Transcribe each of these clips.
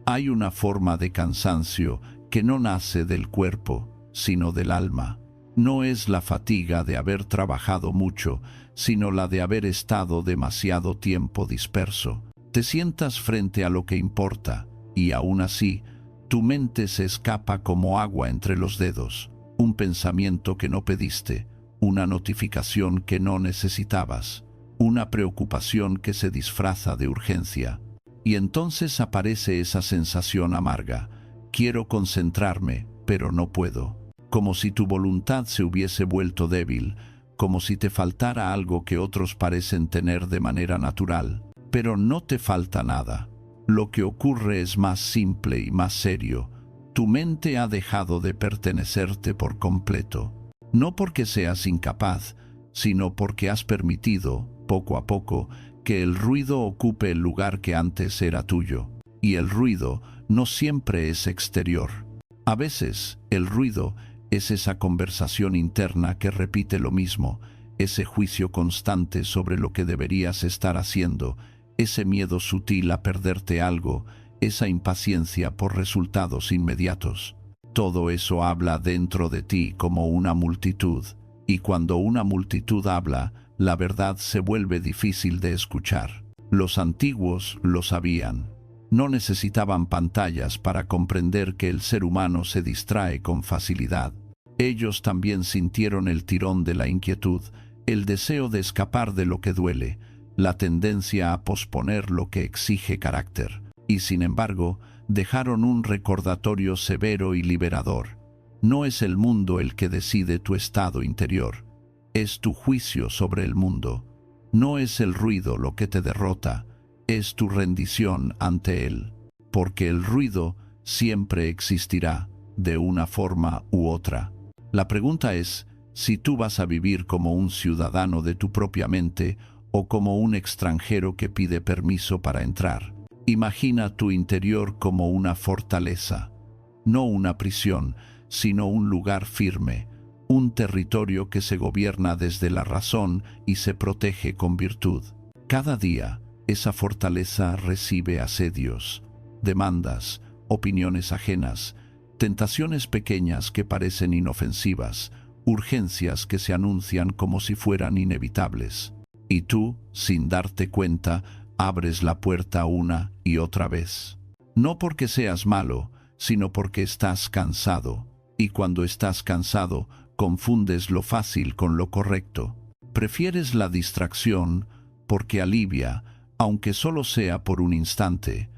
Hay una forma de cansancio que no nace del cuerpo, sino del alma. No es la fatiga de haber trabajado mucho, sino la de haber estado demasiado tiempo disperso. Te sientas frente a lo que importa, y aún así, tu mente se escapa como agua entre los dedos. Un pensamiento que no pediste, una notificación que no necesitabas, una preocupación que se disfraza de urgencia. Y entonces aparece esa sensación amarga. Quiero concentrarme, pero no puedo. Como si tu voluntad se hubiese vuelto débil, como si te faltara algo que otros parecen tener de manera natural. Pero no te falta nada. Lo que ocurre es más simple y más serio. Tu mente ha dejado de pertenecerte por completo. No porque seas incapaz, sino porque has permitido, poco a poco, que el ruido ocupe el lugar que antes era tuyo. Y el ruido no siempre es exterior. A veces, el ruido es esa conversación interna que repite lo mismo, ese juicio constante sobre lo que deberías estar haciendo, ese miedo sutil a perderte algo, esa impaciencia por resultados inmediatos. Todo eso habla dentro de ti como una multitud, y cuando una multitud habla, la verdad se vuelve difícil de escuchar. Los antiguos lo sabían. No necesitaban pantallas para comprender que el ser humano se distrae con facilidad. Ellos también sintieron el tirón de la inquietud, el deseo de escapar de lo que duele, la tendencia a posponer lo que exige carácter. Y sin embargo, dejaron un recordatorio severo y liberador. No es el mundo el que decide tu estado interior. Es tu juicio sobre el mundo. No es el ruido lo que te derrota, es tu rendición ante él. Porque el ruido siempre existirá, de una forma u otra. La pregunta es si tú vas a vivir como un ciudadano de tu propia mente o como un extranjero que pide permiso para entrar. Imagina tu interior como una fortaleza, no una prisión, sino un lugar firme, un territorio que se gobierna desde la razón y se protege con virtud. Cada día, esa fortaleza recibe asedios, demandas, opiniones ajenas, tentaciones pequeñas que parecen inofensivas, urgencias que se anuncian como si fueran inevitables. Y tú, sin darte cuenta, abres la puerta una y otra vez. No porque seas malo, sino porque estás cansado. Y cuando estás cansado, confundes lo fácil con lo correcto. Prefieres la distracción porque alivia, aunque solo sea por un instante.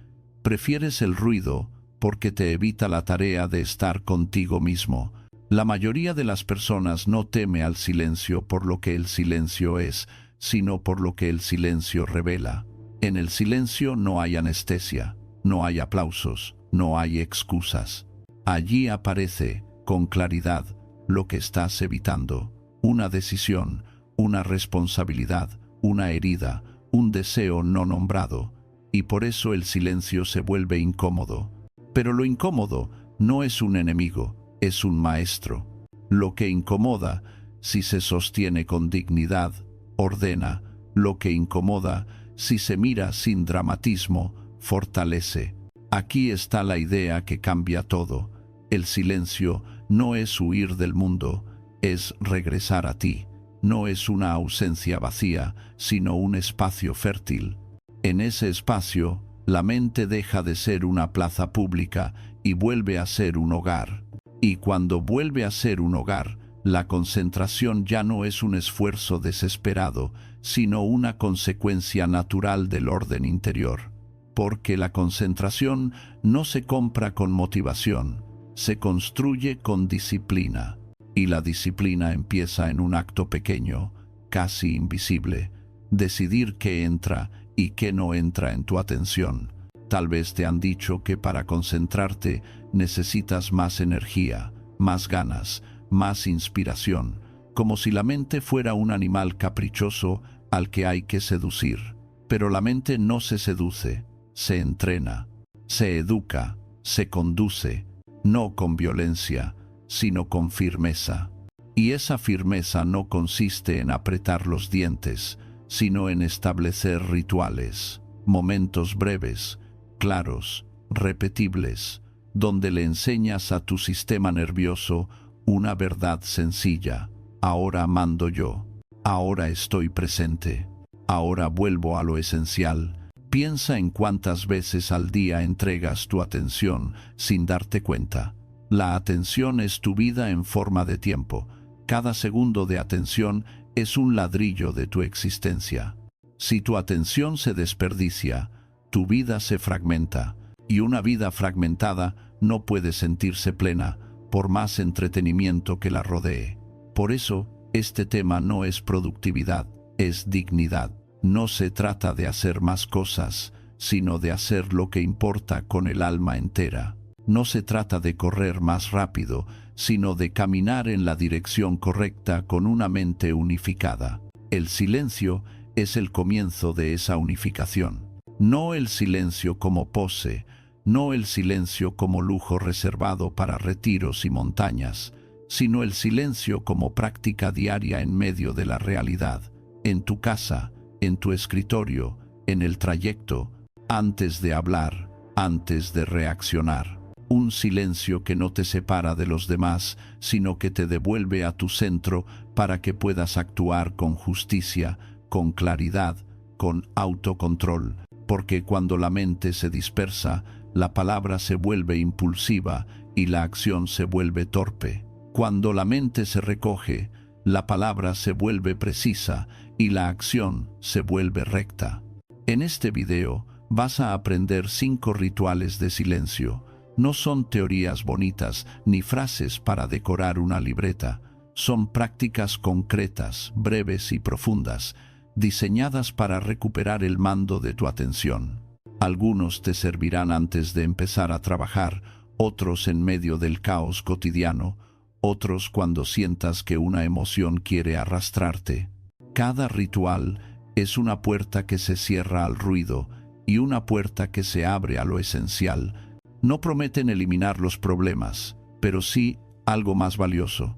Prefieres el ruido porque te evita la tarea de estar contigo mismo. La mayoría de las personas no teme al silencio por lo que el silencio es, sino por lo que el silencio revela. En el silencio no hay anestesia, no hay aplausos, no hay excusas. Allí aparece, con claridad, lo que estás evitando. Una decisión, una responsabilidad, una herida, un deseo no nombrado. Y por eso el silencio se vuelve incómodo. Pero lo incómodo no es un enemigo, es un maestro. Lo que incomoda, si se sostiene con dignidad, ordena. Lo que incomoda, si se mira sin dramatismo, fortalece. Aquí está la idea que cambia todo. El silencio no es huir del mundo, es regresar a ti. No es una ausencia vacía, sino un espacio fértil. En ese espacio, la mente deja de ser una plaza pública y vuelve a ser un hogar. Y cuando vuelve a ser un hogar, la concentración ya no es un esfuerzo desesperado, sino una consecuencia natural del orden interior. Porque la concentración no se compra con motivación, se construye con disciplina. Y la disciplina empieza en un acto pequeño, casi invisible. Decidir qué entra y qué no entra en tu atención. Tal vez te han dicho que para concentrarte necesitas más energía, más ganas, más inspiración, como si la mente fuera un animal caprichoso al que hay que seducir. Pero la mente no se seduce, se entrena, se educa, se conduce, no con violencia, sino con firmeza. Y esa firmeza no consiste en apretar los dientes, sino en establecer rituales, momentos breves, claros, repetibles, donde le enseñas a tu sistema nervioso una verdad sencilla. Ahora mando yo. Ahora estoy presente. Ahora vuelvo a lo esencial. Piensa en cuántas veces al día entregas tu atención sin darte cuenta. La atención es tu vida en forma de tiempo. Cada segundo de atención es un ladrillo de tu existencia. Si tu atención se desperdicia, tu vida se fragmenta, y una vida fragmentada no puede sentirse plena, por más entretenimiento que la rodee. Por eso, este tema no es productividad, es dignidad. No se trata de hacer más cosas, sino de hacer lo que importa con el alma entera. No se trata de correr más rápido, sino de caminar en la dirección correcta con una mente unificada. El silencio es el comienzo de esa unificación. No el silencio como pose, no el silencio como lujo reservado para retiros y montañas, sino el silencio como práctica diaria en medio de la realidad, en tu casa, en tu escritorio, en el trayecto, antes de hablar, antes de reaccionar. Un silencio que no te separa de los demás, sino que te devuelve a tu centro para que puedas actuar con justicia, con claridad, con autocontrol. Porque cuando la mente se dispersa, la palabra se vuelve impulsiva y la acción se vuelve torpe. Cuando la mente se recoge, la palabra se vuelve precisa y la acción se vuelve recta. En este video vas a aprender 5 rituales de silencio. No son teorías bonitas ni frases para decorar una libreta. Son prácticas concretas, breves y profundas, diseñadas para recuperar el mando de tu atención. Algunos te servirán antes de empezar a trabajar, otros en medio del caos cotidiano, otros cuando sientas que una emoción quiere arrastrarte. Cada ritual es una puerta que se cierra al ruido y una puerta que se abre a lo esencial. No prometen eliminar los problemas, pero sí algo más valioso: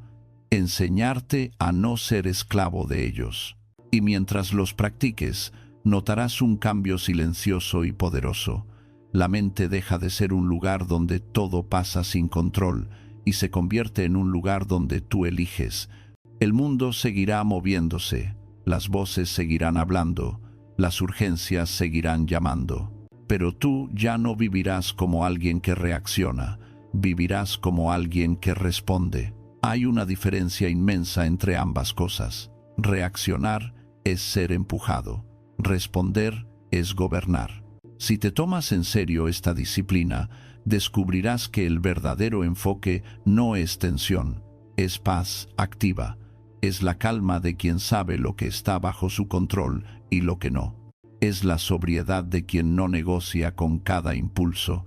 enseñarte a no ser esclavo de ellos. Y mientras los practiques, notarás un cambio silencioso y poderoso. La mente deja de ser un lugar donde todo pasa sin control y se convierte en un lugar donde tú eliges. El mundo seguirá moviéndose, las voces seguirán hablando, las urgencias seguirán llamando. Pero tú ya no vivirás como alguien que reacciona, vivirás como alguien que responde. Hay una diferencia inmensa entre ambas cosas. Reaccionar es ser empujado, responder es gobernar. Si te tomas en serio esta disciplina, descubrirás que el verdadero enfoque no es tensión, es paz activa, es la calma de quien sabe lo que está bajo su control y lo que no. Es la sobriedad de quien no negocia con cada impulso.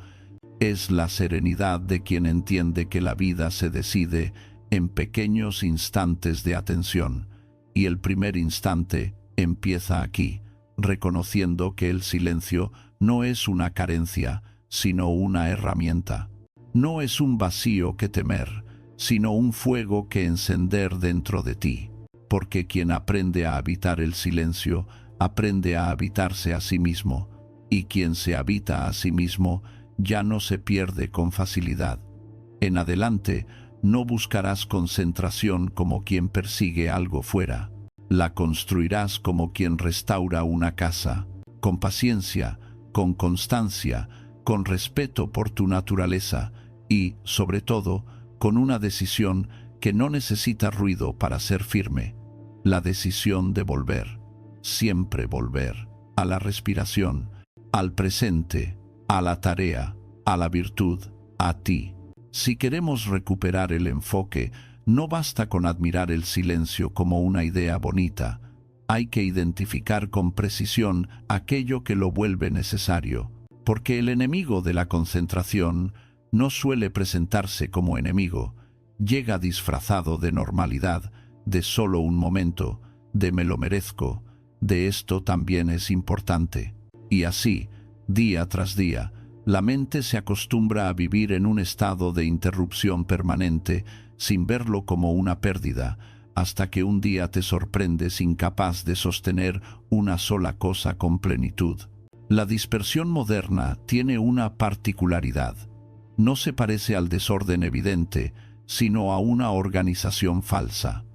Es la serenidad de quien entiende que la vida se decide en pequeños instantes de atención. Y el primer instante empieza aquí, reconociendo que el silencio no es una carencia, sino una herramienta. No es un vacío que temer, sino un fuego que encender dentro de ti. Porque quien aprende a habitar el silencio, aprende a habitarse a sí mismo, y quien se habita a sí mismo ya no se pierde con facilidad. En adelante, no buscarás concentración como quien persigue algo fuera. La construirás como quien restaura una casa, con paciencia, con constancia, con respeto por tu naturaleza y, sobre todo, con una decisión que no necesita ruido para ser firme: la decisión de volver. Siempre volver a la respiración, al presente, a la tarea, a la virtud, a ti. Si queremos recuperar el enfoque, no basta con admirar el silencio como una idea bonita. Hay que identificar con precisión aquello que lo vuelve necesario, porque el enemigo de la concentración no suele presentarse como enemigo. Llega disfrazado de normalidad, de solo un momento, de me lo merezco, de esto también es importante. Y así, día tras día, la mente se acostumbra a vivir en un estado de interrupción permanente, sin verlo como una pérdida, hasta que un día te sorprendes incapaz de sostener una sola cosa con plenitud. La dispersión moderna tiene una particularidad. No se parece al desorden evidente, sino a una organización falsa.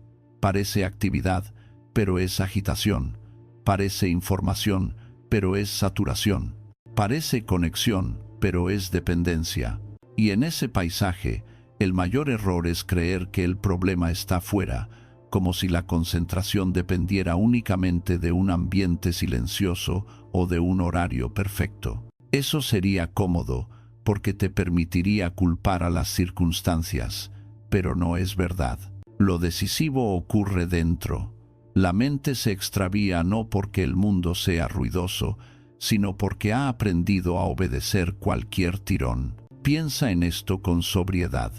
Parece actividad, pero es agitación. Parece información, pero es saturación. Parece conexión, pero es dependencia. Y en ese paisaje, el mayor error es creer que el problema está fuera, como si la concentración dependiera únicamente de un ambiente silencioso o de un horario perfecto. Eso sería cómodo, porque te permitiría culpar a las circunstancias, pero no es verdad. Lo decisivo ocurre dentro. La mente se extravía no porque el mundo sea ruidoso, sino porque ha aprendido a obedecer cualquier tirón. Piensa en esto con sobriedad.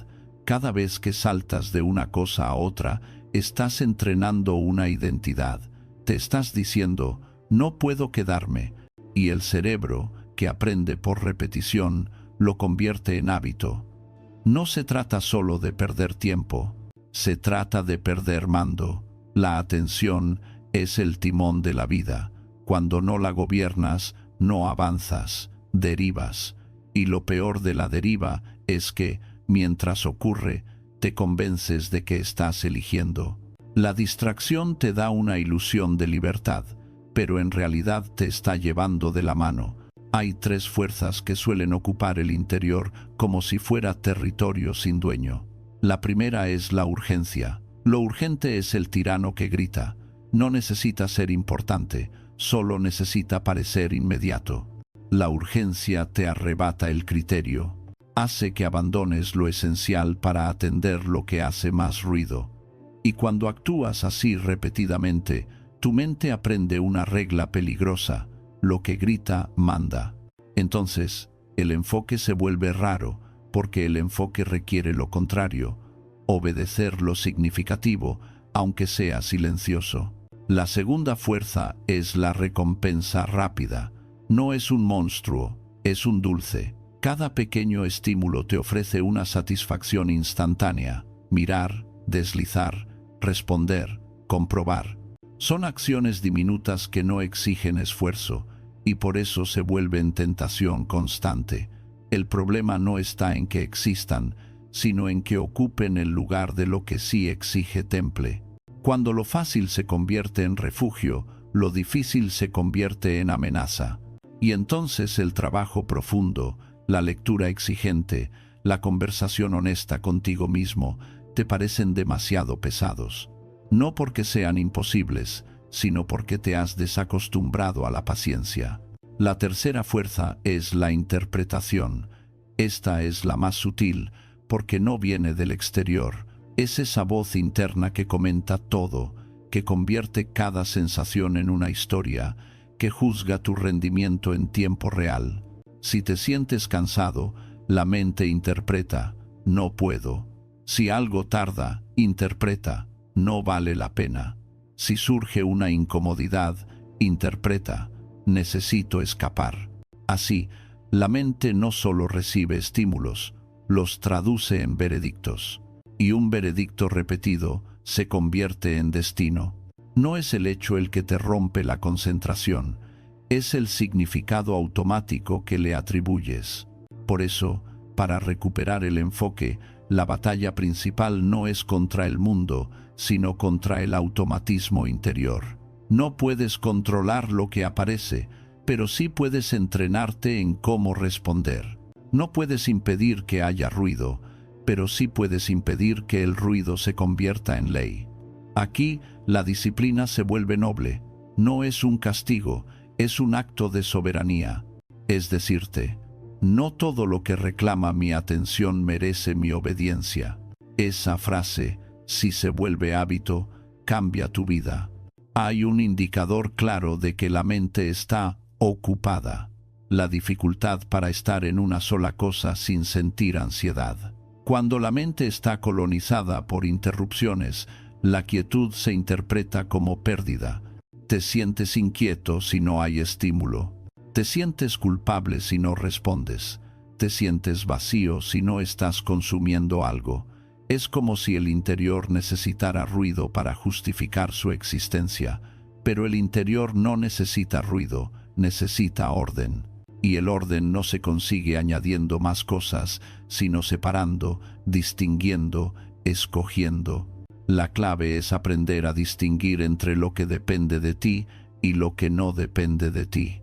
Cada vez que saltas de una cosa a otra, estás entrenando una identidad. Te estás diciendo, no puedo quedarme, y el cerebro, que aprende por repetición, lo convierte en hábito. No se trata solo de perder tiempo, se trata de perder mando. La atención es el timón de la vida. Cuando no la gobiernas, no avanzas, derivas. Y lo peor de la deriva es que, mientras ocurre, te convences de que estás eligiendo. La distracción te da una ilusión de libertad, pero en realidad te está llevando de la mano. Hay tres fuerzas que suelen ocupar el interior como si fuera territorio sin dueño. La primera es la urgencia. Lo urgente es el tirano que grita. No necesita ser importante, solo necesita parecer inmediato. La urgencia te arrebata el criterio. Hace que abandones lo esencial para atender lo que hace más ruido. Y cuando actúas así repetidamente, tu mente aprende una regla peligrosa: lo que grita, manda. Entonces, el enfoque se vuelve raro, porque el enfoque requiere lo contrario: obedecer lo significativo, aunque sea silencioso. La segunda fuerza es la recompensa rápida. No es un monstruo, es un dulce. Cada pequeño estímulo te ofrece una satisfacción instantánea. Mirar, deslizar, responder, comprobar. Son acciones diminutas que no exigen esfuerzo, y por eso se vuelven tentación constante. El problema no está en que existan, sino en que ocupen el lugar de lo que sí exige temple. Cuando lo fácil se convierte en refugio, lo difícil se convierte en amenaza. Y entonces el trabajo profundo, la lectura exigente, la conversación honesta contigo mismo, te parecen demasiado pesados. No porque sean imposibles, sino porque te has desacostumbrado a la paciencia. La tercera fuerza es la interpretación. Esta es la más sutil, porque no viene del exterior. Es esa voz interna que comenta todo, que convierte cada sensación en una historia, que juzga tu rendimiento en tiempo real. Si te sientes cansado, la mente interpreta, no puedo. Si algo tarda, interpreta, no vale la pena. Si surge una incomodidad, interpreta, necesito escapar. Así, la mente no solo recibe estímulos, los traduce en veredictos. Y un veredicto repetido se convierte en destino. No es el hecho el que te rompe la concentración, es el significado automático que le atribuyes. Por eso, para recuperar el enfoque, la batalla principal no es contra el mundo, sino contra el automatismo interior. No puedes controlar lo que aparece, pero sí puedes entrenarte en cómo responder. No puedes impedir que haya ruido, pero sí puedes impedir que el ruido se convierta en ley. Aquí, la disciplina se vuelve noble. No es un castigo, es un acto de soberanía. Es decirte, no todo lo que reclama mi atención merece mi obediencia. Esa frase, si se vuelve hábito, cambia tu vida. Hay un indicador claro de que la mente está ocupada. La dificultad para estar en una sola cosa sin sentir ansiedad. Cuando la mente está colonizada por interrupciones, la quietud se interpreta como pérdida. Te sientes inquieto si no hay estímulo. Te sientes culpable si no respondes. Te sientes vacío si no estás consumiendo algo. Es como si el interior necesitara ruido para justificar su existencia. Pero el interior no necesita ruido, necesita orden. Y el orden no se consigue añadiendo más cosas, sino separando, distinguiendo, escogiendo. La clave es aprender a distinguir entre lo que depende de ti y lo que no depende de ti.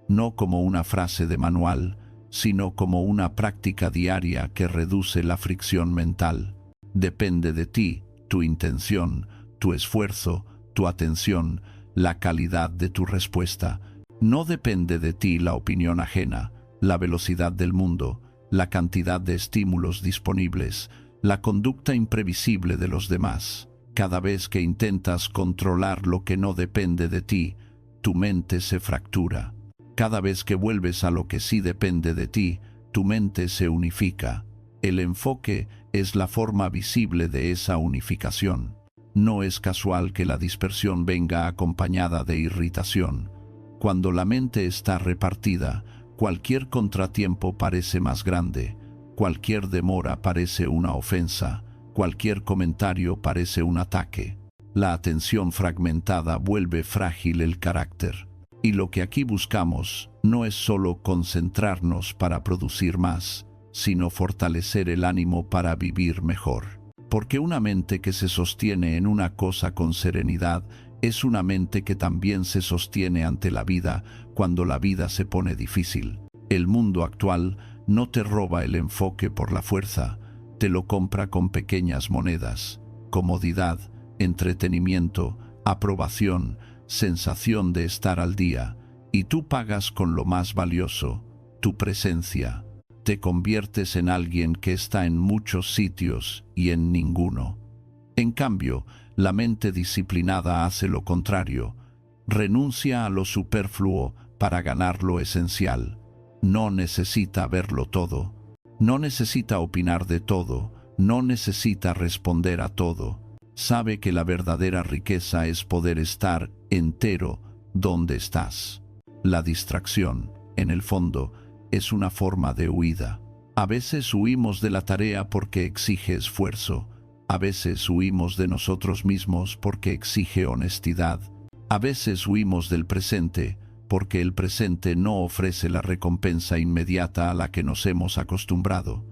No como una frase de manual, sino como una práctica diaria que reduce la fricción mental. Depende de ti, tu intención, tu esfuerzo, tu atención, la calidad de tu respuesta. No depende de ti la opinión ajena, la velocidad del mundo, la cantidad de estímulos disponibles, la conducta imprevisible de los demás. Cada vez que intentas controlar lo que no depende de ti, tu mente se fractura. Cada vez que vuelves a lo que sí depende de ti, tu mente se unifica. El enfoque es la forma visible de esa unificación. No es casual que la dispersión venga acompañada de irritación. Cuando la mente está repartida, cualquier contratiempo parece más grande, cualquier demora parece una ofensa, cualquier comentario parece un ataque. La atención fragmentada vuelve frágil el carácter. Y lo que aquí buscamos no es solo concentrarnos para producir más, sino fortalecer el ánimo para vivir mejor. Porque una mente que se sostiene en una cosa con serenidad es una mente que también se sostiene ante la vida cuando la vida se pone difícil. El mundo actual no te roba el enfoque por la fuerza, te lo compra con pequeñas monedas, comodidad, entretenimiento, aprobación, sensación de estar al día, y tú pagas con lo más valioso, tu presencia. Te conviertes en alguien que está en muchos sitios y en ninguno. En cambio, la mente disciplinada hace lo contrario, renuncia a lo superfluo para ganar lo esencial. No necesita verlo todo, no necesita opinar de todo, no necesita responder a todo. Sabe que la verdadera riqueza es poder estar entero donde estás. La distracción, en el fondo, es una forma de huida. A veces huimos de la tarea porque exige esfuerzo. A veces huimos de nosotros mismos porque exige honestidad. A veces huimos del presente porque el presente no ofrece la recompensa inmediata a la que nos hemos acostumbrado.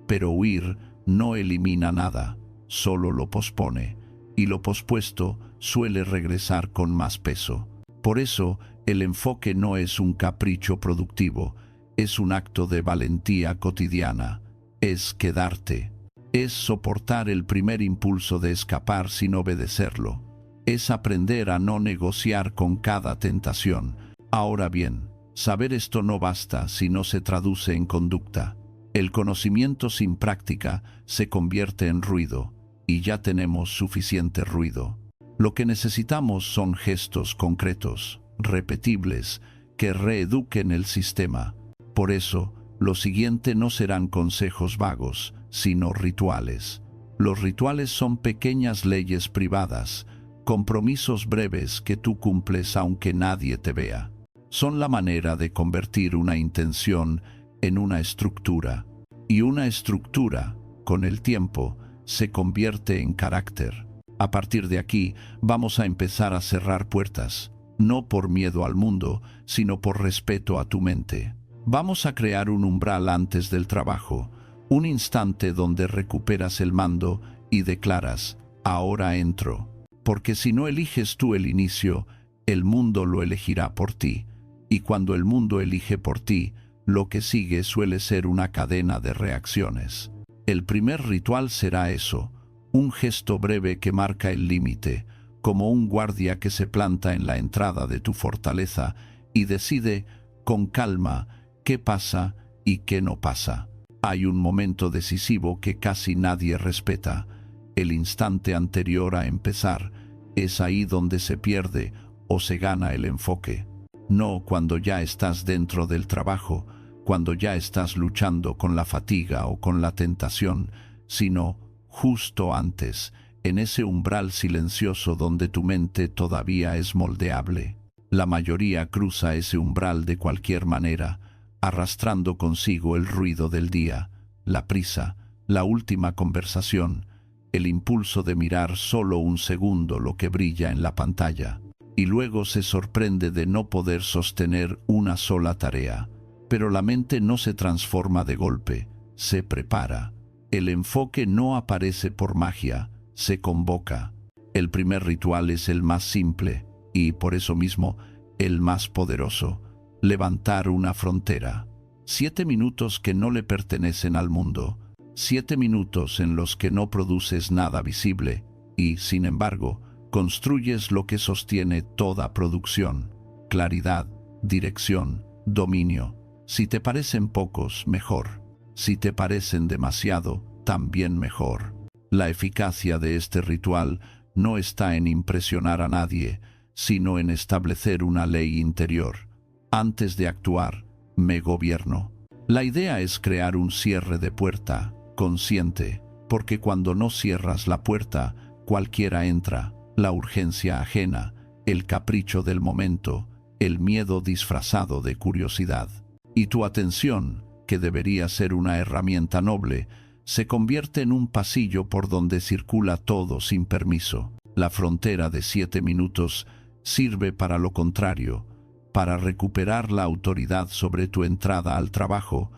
Pero huir no elimina nada, solo lo pospone, y lo pospuesto suele regresar con más peso. Por eso, el enfoque no es un capricho productivo, es un acto de valentía cotidiana, es quedarte, es soportar el primer impulso de escapar sin obedecerlo, es aprender a no negociar con cada tentación. Ahora bien, saber esto no basta si no se traduce en conducta. El conocimiento sin práctica se convierte en ruido, y ya tenemos suficiente ruido. Lo que necesitamos son gestos concretos, repetibles, que reeduquen el sistema. Por eso, lo siguiente no serán consejos vagos, sino rituales. Los rituales son pequeñas leyes privadas, compromisos breves que tú cumples aunque nadie te vea. Son la manera de convertir una intención en una estructura, y una estructura, con el tiempo, se convierte en carácter. A partir de aquí, vamos a empezar a cerrar puertas, no por miedo al mundo, sino por respeto a tu mente. Vamos a crear un umbral antes del trabajo, un instante donde recuperas el mando y declaras, ahora entro. Porque si no eliges tú el inicio, el mundo lo elegirá por ti. Y cuando el mundo elige por ti, lo que sigue suele ser una cadena de reacciones. El primer ritual será eso, un gesto breve que marca el límite, como un guardia que se planta en la entrada de tu fortaleza y decide, con calma, qué pasa y qué no pasa. Hay un momento decisivo que casi nadie respeta, el instante anterior a empezar. Es ahí donde se pierde o se gana el enfoque. No cuando ya estás dentro del trabajo, cuando ya estás luchando con la fatiga o con la tentación, sino justo antes, en ese umbral silencioso donde tu mente todavía es moldeable. La mayoría cruza ese umbral de cualquier manera, arrastrando consigo el ruido del día, la prisa, la última conversación, el impulso de mirar solo un segundo lo que brilla en la pantalla. y luego se sorprende de no poder sostener una sola tarea. Pero la mente no se transforma de golpe, se prepara. El enfoque no aparece por magia, se convoca. El primer ritual es el más simple y, por eso mismo, el más poderoso: levantar una frontera. 7 minutos que no le pertenecen al mundo. 7 minutos en los que no produces nada visible y, sin embargo, construyes lo que sostiene toda producción: claridad, dirección, dominio. Si te parecen pocos, mejor. Si te parecen demasiado, también mejor. La eficacia de este ritual no está en impresionar a nadie, sino en establecer una ley interior. Antes de actuar, me gobierno. La idea es crear un cierre de puerta consciente, porque cuando no cierras la puerta, cualquiera entra: la urgencia ajena, el capricho del momento, el miedo disfrazado de curiosidad. Y tu atención, que debería ser una herramienta noble, se convierte en un pasillo por donde circula todo sin permiso. La frontera de 7 minutos sirve para lo contrario, para recuperar la autoridad sobre tu entrada al trabajo,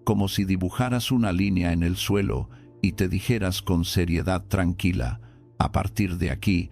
como si dibujaras una línea en el suelo y te dijeras con seriedad tranquila: a partir de aquí,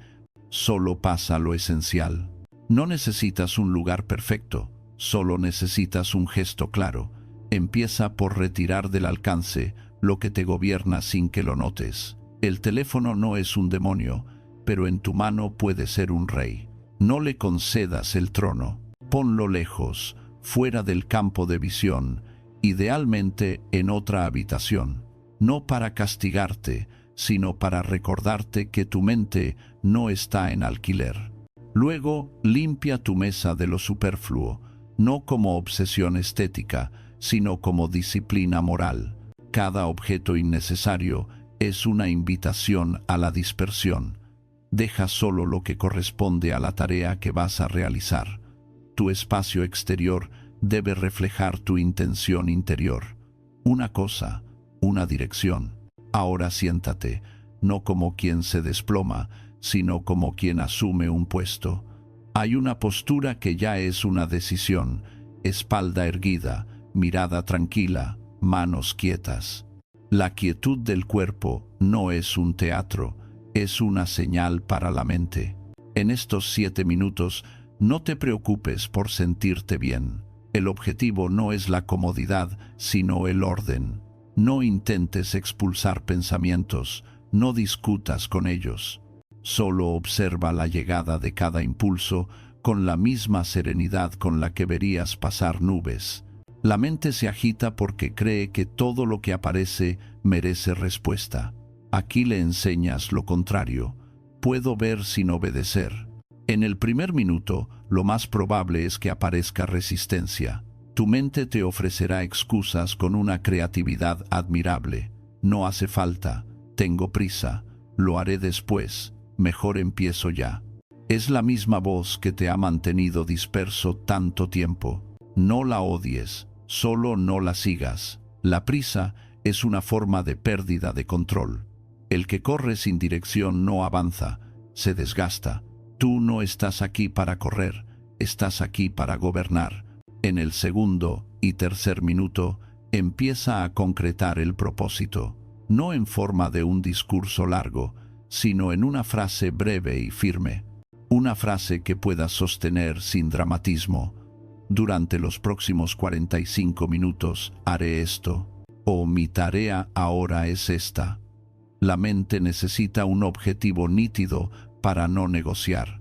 solo pasa lo esencial. No necesitas un lugar perfecto, solo necesitas un gesto claro. Empieza por retirar del alcance lo que te gobierna sin que lo notes. El teléfono no es un demonio, pero en tu mano puede ser un rey. No le concedas el trono. Ponlo lejos, fuera del campo de visión, idealmente en otra habitación. No para castigarte, sino para recordarte que tu mente no está en alquiler. Luego, limpia tu mesa de lo superfluo, no como obsesión estética, sino como disciplina moral. Cada objeto innecesario es una invitación a la dispersión. Deja solo lo que corresponde a la tarea que vas a realizar. Tu espacio exterior debe reflejar tu intención interior. Una cosa, una dirección. Ahora siéntate, no como quien se desploma, sino como quien asume un puesto. Hay una postura que ya es una decisión: espalda erguida, mirada tranquila, manos quietas. La quietud del cuerpo no es un teatro, es una señal para la mente. En estos 7 minutos, no te preocupes por sentirte bien. El objetivo no es la comodidad, sino el orden. No intentes expulsar pensamientos, no discutas con ellos. Solo observa la llegada de cada impulso con la misma serenidad con la que verías pasar nubes. La mente se agita porque cree que todo lo que aparece merece respuesta. Aquí le enseñas lo contrario: puedo ver sin obedecer. En el primer minuto, lo más probable es que aparezca resistencia. Tu mente te ofrecerá excusas con una creatividad admirable. No hace falta, tengo prisa, lo haré después, mejor empiezo ya. Es la misma voz que te ha mantenido disperso tanto tiempo. No la odies, solo no la sigas. La prisa es una forma de pérdida de control. El que corre sin dirección no avanza, se desgasta. Tú no estás aquí para correr, estás aquí para gobernar. En el segundo y tercer minuto, empieza a concretar el propósito, no en forma de un discurso largo, sino en una frase breve y firme. Una frase que puedas sostener sin dramatismo. Durante los próximos 45 minutos haré esto, o mi tarea ahora es esta. La mente necesita un objetivo nítido para no negociar.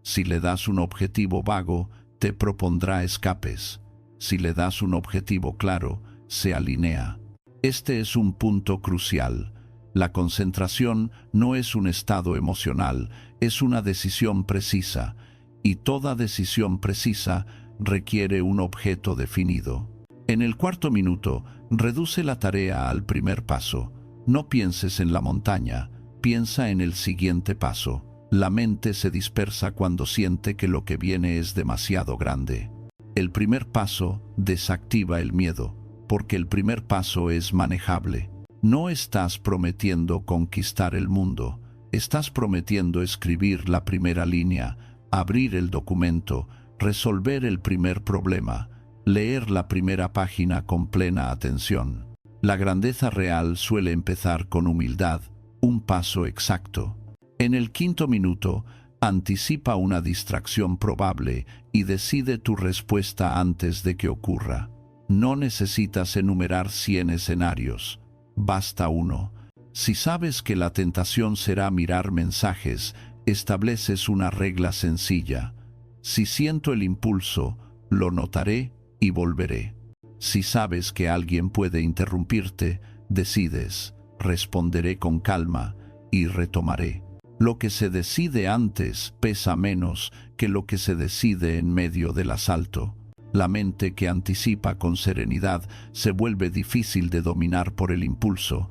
Si le das un objetivo vago, te propondrá escapes. Si le das un objetivo claro, se alinea. Este es un punto crucial. La concentración no es un estado emocional, es una decisión precisa, y toda decisión precisa requiere un objeto definido. En el cuarto minuto, reduce la tarea al primer paso. No pienses en la montaña, piensa en el siguiente paso. La mente se dispersa cuando siente que lo que viene es demasiado grande. El primer paso desactiva el miedo, porque el primer paso es manejable. No estás prometiendo conquistar el mundo, estás prometiendo escribir la primera línea, Abrir el documento, resolver el primer problema, leer la primera página con plena atención. La grandeza real suele empezar con humildad, un paso exacto. En el 5.º minuto, anticipa una distracción probable y decide tu respuesta antes de que ocurra. No necesitas enumerar 100 escenarios, basta uno. Si sabes que la tentación será mirar mensajes, estableces una regla sencilla. Si siento el impulso, lo notaré y volveré. Si sabes que alguien puede interrumpirte, decides, responderé con calma y retomaré. Lo que se decide antes pesa menos que lo que se decide en medio del asalto. La mente que anticipa con serenidad se vuelve difícil de dominar por el impulso.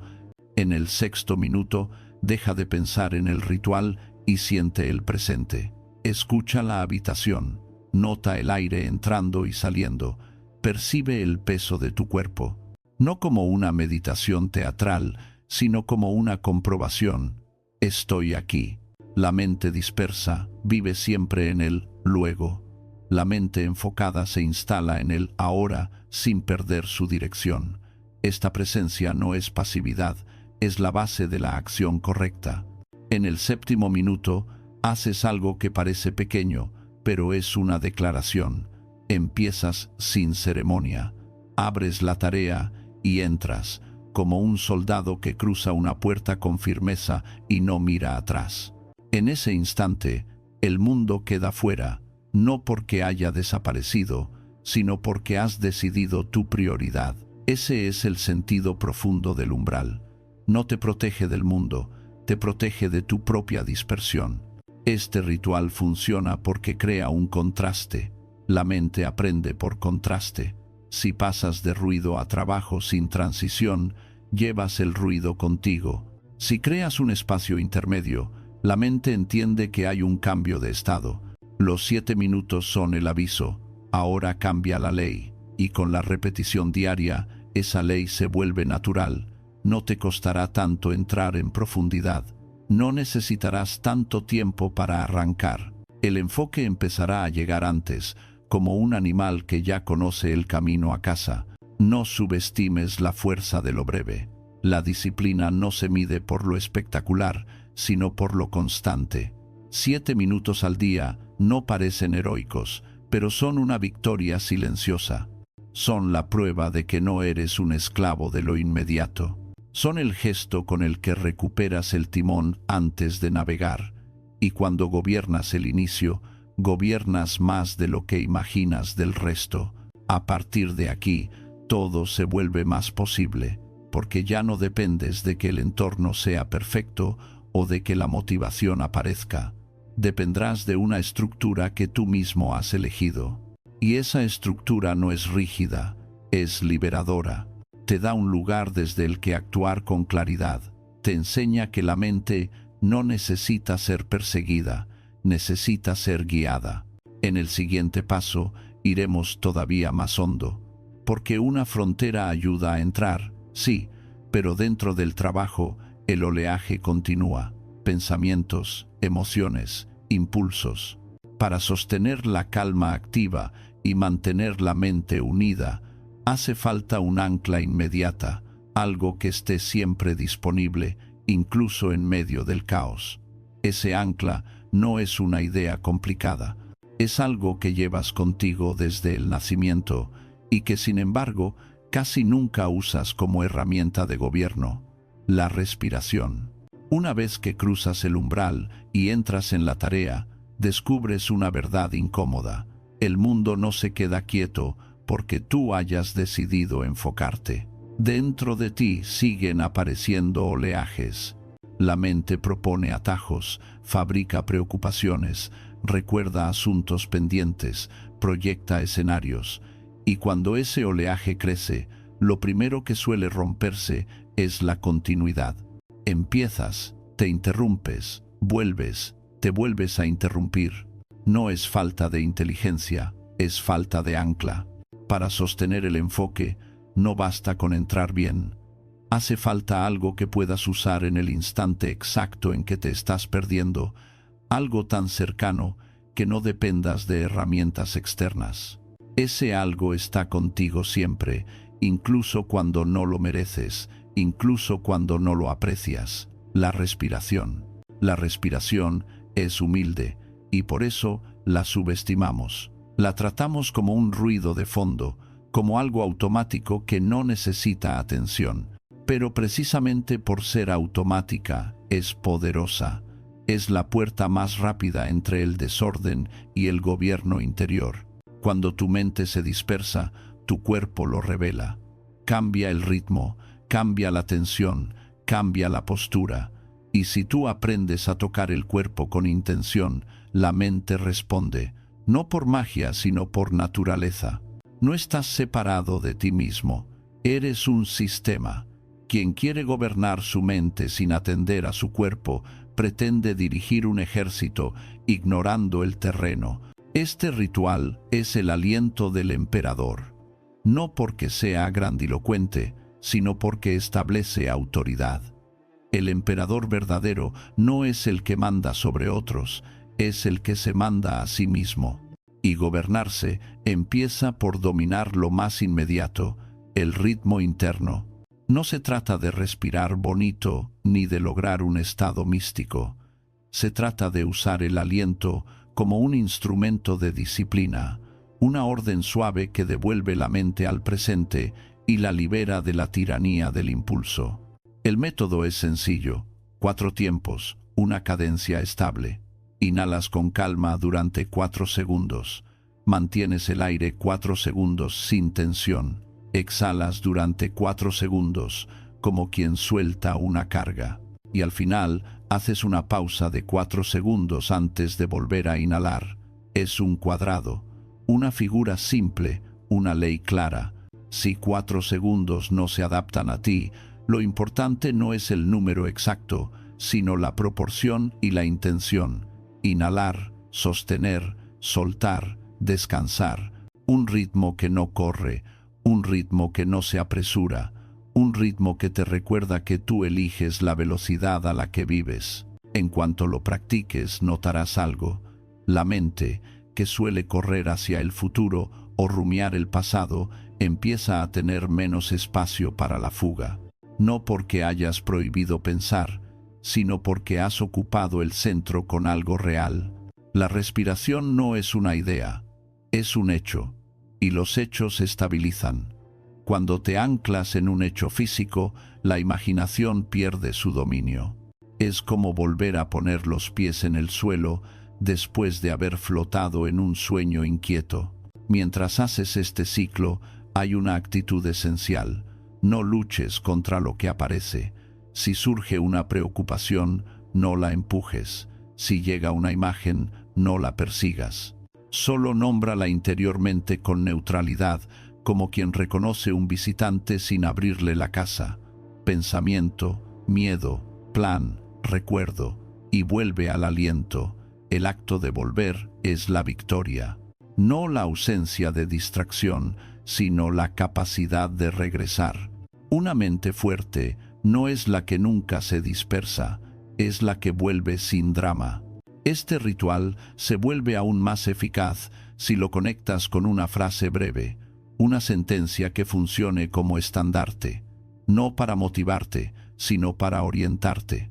En el 6.º minuto, deja de pensar en el ritual y siente el presente. Escucha la habitación, nota el aire entrando y saliendo, percibe el peso de tu cuerpo, no como una meditación teatral, sino como una comprobación. Estoy aquí. La mente dispersa vive siempre en el luego. La mente enfocada se instala en el ahora sin perder su dirección. Esta presencia no es pasividad, es la base de la acción correcta. En el 7.º minuto, haces algo que parece pequeño, pero es una declaración. Empiezas sin ceremonia. Abres la tarea y entras, como un soldado que cruza una puerta con firmeza y no mira atrás. En ese instante, el mundo queda fuera, no porque haya desaparecido, sino porque has decidido tu prioridad. Ese es el sentido profundo del umbral. No te protege del mundo, te protege de tu propia dispersión. Este ritual funciona porque crea un contraste. La mente aprende por contraste. Si pasas de ruido a trabajo sin transición, llevas el ruido contigo. Si creas un espacio intermedio, la mente entiende que hay un cambio de estado. Los 7 minutos son el aviso. Ahora cambia la ley, y con la repetición diaria, esa ley se vuelve natural. No te costará tanto entrar en profundidad. No necesitarás tanto tiempo para arrancar. El enfoque empezará a llegar antes, como un animal que ya conoce el camino a casa. No subestimes la fuerza de lo breve. La disciplina no se mide por lo espectacular, sino por lo constante. 7 minutos al día no parecen heroicos, pero son una victoria silenciosa. Son la prueba de que no eres un esclavo de lo inmediato. Son el gesto con el que recuperas el timón antes de navegar. Y cuando gobiernas el inicio, gobiernas más de lo que imaginas del resto. A partir de aquí, todo se vuelve más posible, porque ya no dependes de que el entorno sea perfecto o de que la motivación aparezca. Dependerás de una estructura que tú mismo has elegido. Y esa estructura no es rígida, es liberadora. Te da un lugar desde el que actuar con claridad. Te enseña que la mente no necesita ser perseguida, necesita ser guiada. En el siguiente paso iremos todavía más hondo, porque una frontera ayuda a entrar, sí, pero dentro del trabajo el oleaje continúa. Pensamientos, emociones, impulsos. Para sostener la calma activa y mantener la mente unida, hace falta un ancla inmediata, algo que esté siempre disponible, incluso en medio del caos. Ese ancla no es una idea complicada, es algo que llevas contigo desde el nacimiento y que, sin embargo, casi nunca usas como herramienta de gobierno: la respiración. Una vez que cruzas el umbral y entras en la tarea, descubres una verdad incómoda. El mundo no se queda quieto porque tú hayas decidido enfocarte. Dentro de ti siguen apareciendo oleajes. La mente propone atajos, fabrica preocupaciones, recuerda asuntos pendientes, proyecta escenarios. Y cuando ese oleaje crece, lo primero que suele romperse es la continuidad. Empiezas, te interrumpes, vuelves, te vuelves a interrumpir. No es falta de inteligencia, es falta de ancla. Para sostener el enfoque, no basta con entrar bien. Hace falta algo que puedas usar en el instante exacto en que te estás perdiendo, algo tan cercano que no dependas de herramientas externas. Ese algo está contigo siempre, incluso cuando no lo mereces, incluso cuando no lo aprecias. La respiración. La respiración es humilde y por eso la subestimamos. La tratamos como un ruido de fondo, como algo automático que no necesita atención. Pero precisamente por ser automática, es poderosa. Es la puerta más rápida entre el desorden y el gobierno interior. Cuando tu mente se dispersa, tu cuerpo lo revela. Cambia el ritmo, cambia la tensión, cambia la postura. Y si tú aprendes a tocar el cuerpo con intención, la mente responde, no por magia, sino por naturaleza. No estás separado de ti mismo, eres un sistema. Quien quiere gobernar su mente sin atender a su cuerpo, pretende dirigir un ejército, ignorando el terreno. Este ritual es el aliento del emperador, no porque sea grandilocuente, sino porque establece autoridad. El emperador verdadero no es el que manda sobre otros, es el que se manda a sí mismo. Y gobernarse empieza por dominar lo más inmediato, el ritmo interno. No se trata de respirar bonito ni de lograr un estado místico. Se trata de usar el aliento como un instrumento de disciplina, una orden suave que devuelve la mente al presente y la libera de la tiranía del impulso. El método es sencillo: 4 tiempos, una cadencia estable. Inhalas con calma durante 4 segundos. Mantienes el aire 4 segundos sin tensión. Exhalas durante 4 segundos, como quien suelta una carga. Y al final, haces una pausa de 4 segundos antes de volver a inhalar. Es un cuadrado, una figura simple, una ley clara. Si 4 segundos no se adaptan a ti, lo importante no es el número exacto, sino la proporción y la intención. Inhalar, sostener, soltar, descansar. Un ritmo que no corre, un ritmo que no se apresura, un ritmo que te recuerda que tú eliges la velocidad a la que vives. En cuanto lo practiques, notarás algo. La mente, que suele correr hacia el futuro o rumiar el pasado, empieza a tener menos espacio para la fuga. No porque hayas prohibido pensar, sino porque has ocupado el centro con algo real. La respiración no es una idea, es un hecho, y los hechos se estabilizan. Cuando te anclas en un hecho físico, la imaginación pierde su dominio. Es como volver a poner los pies en el suelo después de haber flotado en un sueño inquieto. Mientras haces este ciclo, hay una actitud esencial. No luches contra lo que aparece. Si surge una preocupación, no la empujes. Si llega una imagen, no la persigas. Solo nómbrala interiormente con neutralidad, como quien reconoce un visitante sin abrirle la casa. Pensamiento, miedo, plan, recuerdo, y vuelve al aliento. El acto de volver es la victoria. No la ausencia de distracción, sino la capacidad de regresar. Una mente fuerte no es la que nunca se dispersa, es la que vuelve sin drama. Este ritual se vuelve aún más eficaz si lo conectas con una frase breve, una sentencia que funcione como estandarte, no para motivarte, sino para orientarte.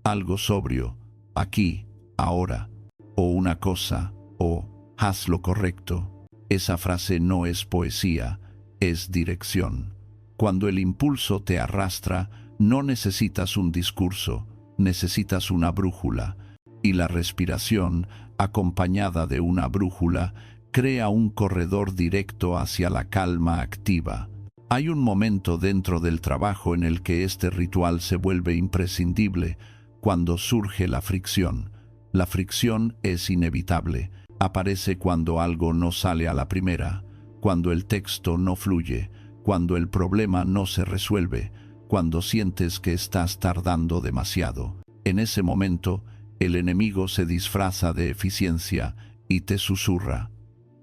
Algo sobrio, aquí, ahora, o una cosa, o haz lo correcto. Esa frase no es poesía, es dirección. Cuando el impulso te arrastra, no necesitas un discurso, necesitas una brújula. Y la respiración, acompañada de una brújula, crea un corredor directo hacia la calma activa. Hay un momento dentro del trabajo en el que este ritual se vuelve imprescindible, cuando surge la fricción. La fricción es inevitable. Aparece cuando algo no sale a la primera, cuando el texto no fluye, cuando el problema no se resuelve, cuando sientes que estás tardando demasiado. En ese momento, el enemigo se disfraza de eficiencia y te susurra: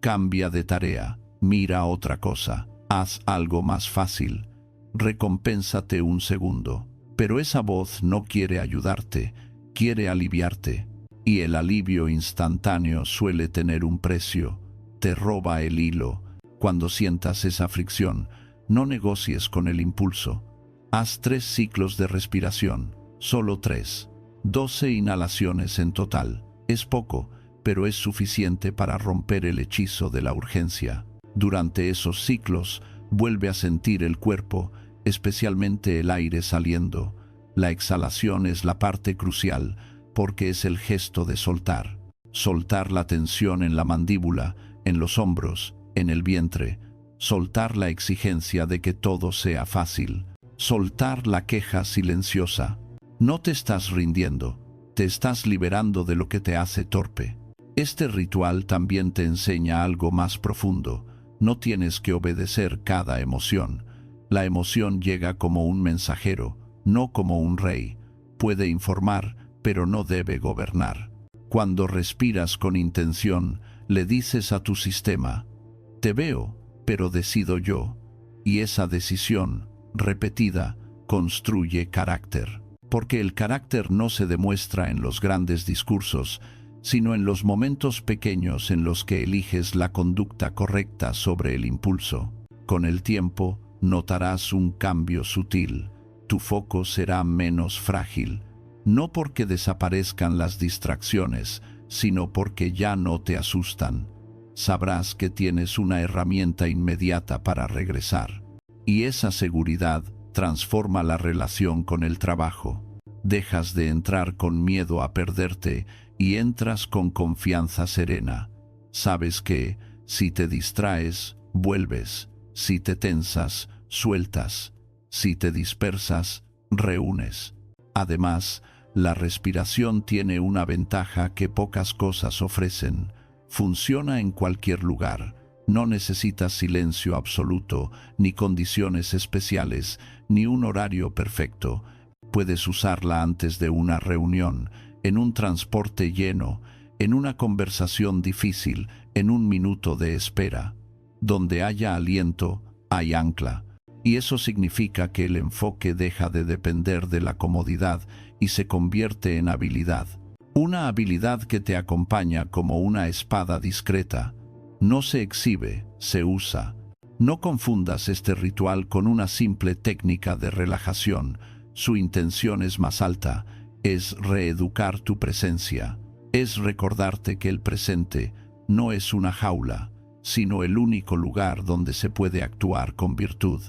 cambia de tarea, mira otra cosa, haz algo más fácil, recompénsate un segundo. Pero esa voz no quiere ayudarte, quiere aliviarte. y el alivio instantáneo suele tener un precio. Te roba el hilo. Cuando sientas esa fricción, no negocies con el impulso. Haz 3 ciclos de respiración, solo 3. 12 inhalaciones en total. Es poco, pero es suficiente para romper el hechizo de la urgencia. Durante esos ciclos, vuelve a sentir el cuerpo, especialmente el aire saliendo. La exhalación es la parte crucial, porque es el gesto de soltar. Soltar la tensión en la mandíbula, en los hombros, en el vientre. Soltar la exigencia de que todo sea fácil. Soltar la queja silenciosa. No te estás rindiendo, te estás liberando de lo que te hace torpe. Este ritual también te enseña algo más profundo. No tienes que obedecer cada emoción. La emoción llega como un mensajero, no como un rey. Puede informar, pero no debe gobernar. Cuando respiras con intención, le dices a tu sistema: te veo, pero decido yo. Y esa decisión, repetida, construye carácter. Porque el carácter no se demuestra en los grandes discursos, sino en los momentos pequeños en los que eliges la conducta correcta sobre el impulso. Con el tiempo, notarás un cambio sutil. Tu foco será menos frágil, no porque desaparezcan las distracciones, sino porque ya no te asustan. Sabrás que tienes una herramienta inmediata para regresar. Y esa seguridad transforma la relación con el trabajo. Dejas de entrar con miedo a perderte y entras con confianza serena. Sabes que, si te distraes, vuelves. Si te tensas, sueltas. Si te dispersas, reúnes. Además, la respiración tiene una ventaja que pocas cosas ofrecen. Funciona en cualquier lugar. No necesitas silencio absoluto, ni condiciones especiales, ni un horario perfecto. Puedes usarla antes de una reunión, en un transporte lleno, en una conversación difícil, en un minuto de espera. Donde haya aliento, hay ancla. Y eso significa que el enfoque deja de depender de la comodidad y se convierte en habilidad. Una habilidad que te acompaña como una espada discreta. No se exhibe, se usa. No confundas este ritual con una simple técnica de relajación. Su intención es más alta, es reeducar tu presencia. Es recordarte que el presente no es una jaula, sino el único lugar donde se puede actuar con virtud.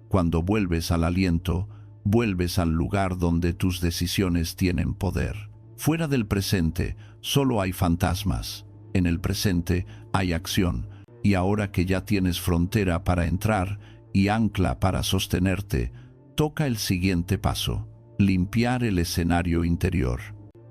Cuando vuelves al aliento, vuelves al lugar donde tus decisiones tienen poder. Fuera del presente, solo hay fantasmas. En el presente hay acción, y ahora que ya tienes frontera para entrar y ancla para sostenerte, toca el siguiente paso: limpiar el escenario interior.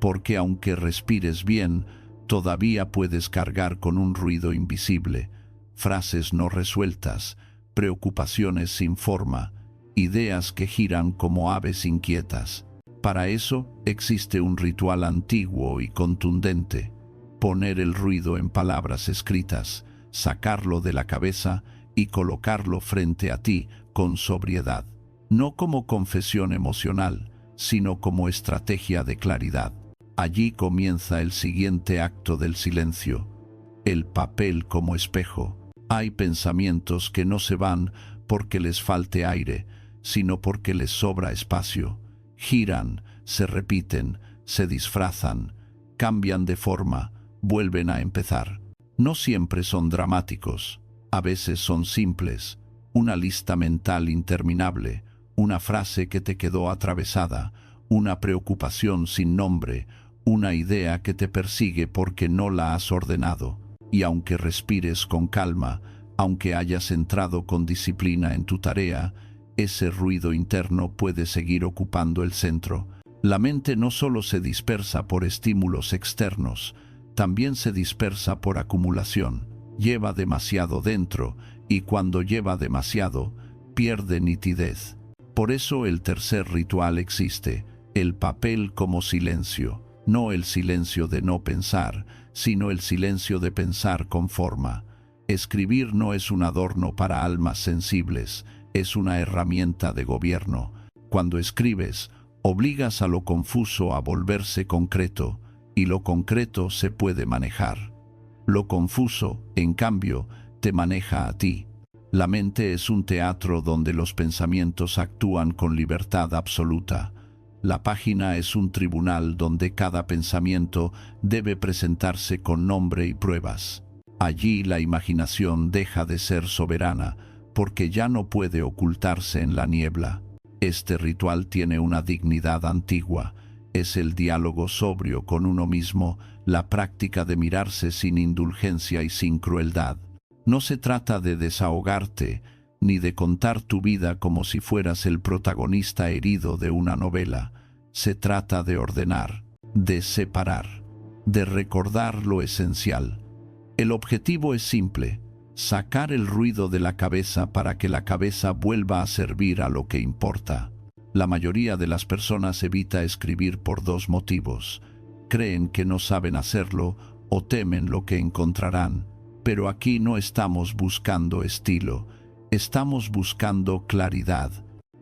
Porque aunque respires bien, todavía puedes cargar con un ruido invisible, frases no resueltas, preocupaciones sin forma, ideas que giran como aves inquietas. Para eso existe un ritual antiguo y contundente: poner el ruido en palabras escritas, sacarlo de la cabeza y colocarlo frente a ti con sobriedad. No como confesión emocional, sino como estrategia de claridad. Allí comienza el siguiente acto del silencio: el papel como espejo. Hay pensamientos que no se van porque les falte aire, sino porque les sobra espacio. Giran, se repiten, se disfrazan, cambian de forma, vuelven a empezar. No siempre son dramáticos, a veces son simples: una lista mental interminable, una frase que te quedó atravesada, una preocupación sin nombre, una idea que te persigue porque no la has ordenado. Y aunque respires con calma, aunque hayas entrado con disciplina en tu tarea, ese ruido interno puede seguir ocupando el centro. La mente no solo se dispersa por estímulos externos, también se dispersa por acumulación. Lleva demasiado dentro, y cuando lleva demasiado, pierde nitidez. Por eso el tercer ritual existe: el papel como silencio. No el silencio de no pensar, sino el silencio de pensar con forma. Escribir no es un adorno para almas sensibles, es una herramienta de gobierno. Cuando escribes, obligas a lo confuso a volverse concreto, y lo concreto se puede manejar. Lo confuso, en cambio, te maneja a ti. La mente es un teatro donde los pensamientos actúan con libertad absoluta. La página es un tribunal donde cada pensamiento debe presentarse con nombre y pruebas. Allí la imaginación deja de ser soberana, porque ya no puede ocultarse en la niebla. Este ritual tiene una dignidad antigua. Es el diálogo sobrio con uno mismo, la práctica de mirarse sin indulgencia y sin crueldad. No se trata de desahogarte, ni de contar tu vida como si fueras el protagonista herido de una novela. Se trata de ordenar, de separar, de recordar lo esencial. El objetivo es simple: sacar el ruido de la cabeza para que la cabeza vuelva a servir a lo que importa. La mayoría de las personas evita escribir por dos motivos. Creen que no saben hacerlo o temen lo que encontrarán. Pero aquí no estamos buscando estilo, estamos buscando claridad.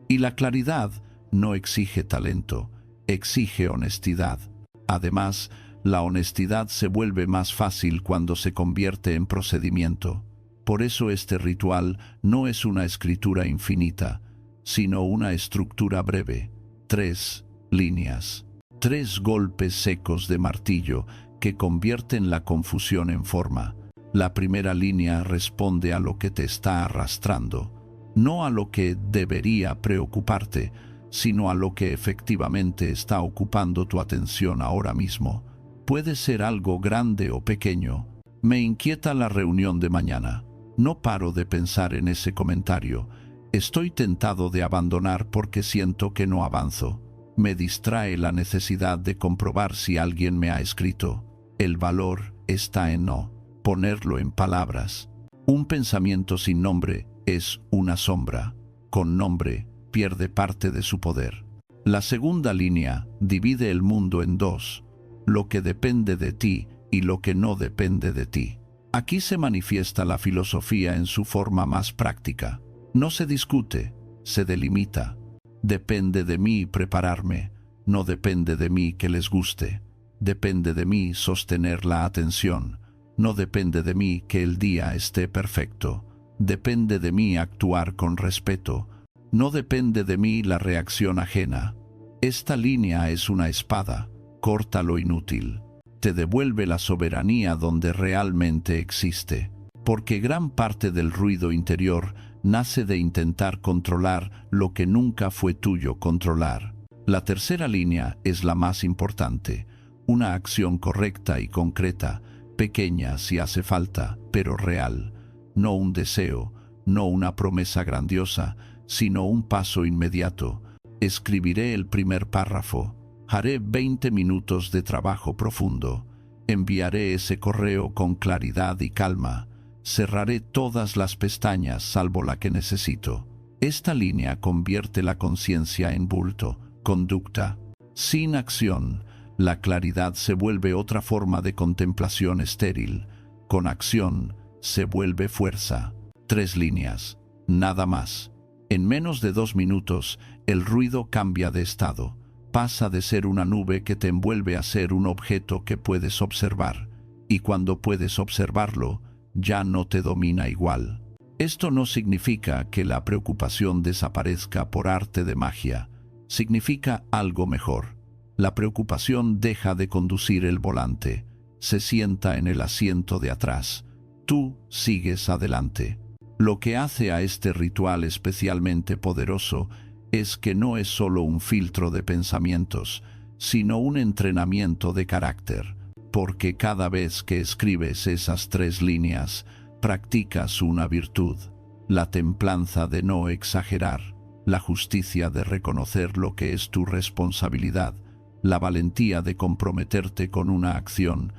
Y la claridad no exige talento, exige honestidad. Además, la honestidad se vuelve más fácil cuando se convierte en procedimiento. Por eso este ritual no es una escritura infinita, sino una estructura breve. 3 líneas, 3 golpes secos de martillo que convierten la confusión en forma. La primera línea responde a lo que te está arrastrando, no a lo que debería preocuparte, sino a lo que efectivamente está ocupando tu atención ahora mismo. Puede ser algo grande o pequeño. Me inquieta la reunión de mañana. No paro de pensar en ese comentario. Estoy tentado de abandonar porque siento que no avanzo. Me distrae la necesidad de comprobar si alguien me ha escrito. El valor está en no ponerlo en palabras. Un pensamiento sin nombre es una sombra. Con nombre pierde parte de su poder. La segunda línea divide el mundo en dos: lo que depende de ti y lo que no depende de ti. Aquí se manifiesta la filosofía en su forma más práctica. No se discute, se delimita. Depende de mí prepararme, no depende de mí que les guste. Depende de mí sostener la atención. No depende de mí que el día esté perfecto. Depende de mí actuar con respeto. No depende de mí la reacción ajena. Esta línea es una espada, corta lo inútil. Te devuelve la soberanía donde realmente existe. Porque gran parte del ruido interior nace de intentar controlar lo que nunca fue tuyo controlar. La tercera línea es la más importante. Una acción correcta y concreta, pequeña si hace falta, pero real. No un deseo, no una promesa grandiosa, sino un paso inmediato. Escribiré el primer párrafo. Haré 20 minutos de trabajo profundo. Enviaré ese correo con claridad y calma. Cerraré todas las pestañas salvo la que necesito. Esta línea convierte la conciencia en bulto, conducta. Sin acción, la claridad se vuelve otra forma de contemplación estéril. Con acción, se vuelve fuerza. 3 líneas, nada más. En menos de 2 minutos, el ruido cambia de estado. Pasa de ser una nube que te envuelve a ser un objeto que puedes observar. Y cuando puedes observarlo, ya no te domina igual. Esto no significa que la preocupación desaparezca por arte de magia. Significa algo mejor. La preocupación deja de conducir el volante. Se sienta en el asiento de atrás. Tú sigues adelante. Lo que hace a este ritual especialmente poderoso es que no es solo un filtro de pensamientos, sino un entrenamiento de carácter, porque cada vez que escribes esas 3 líneas, practicas una virtud: la templanza de no exagerar, la justicia de reconocer lo que es tu responsabilidad, la valentía de comprometerte con una acción,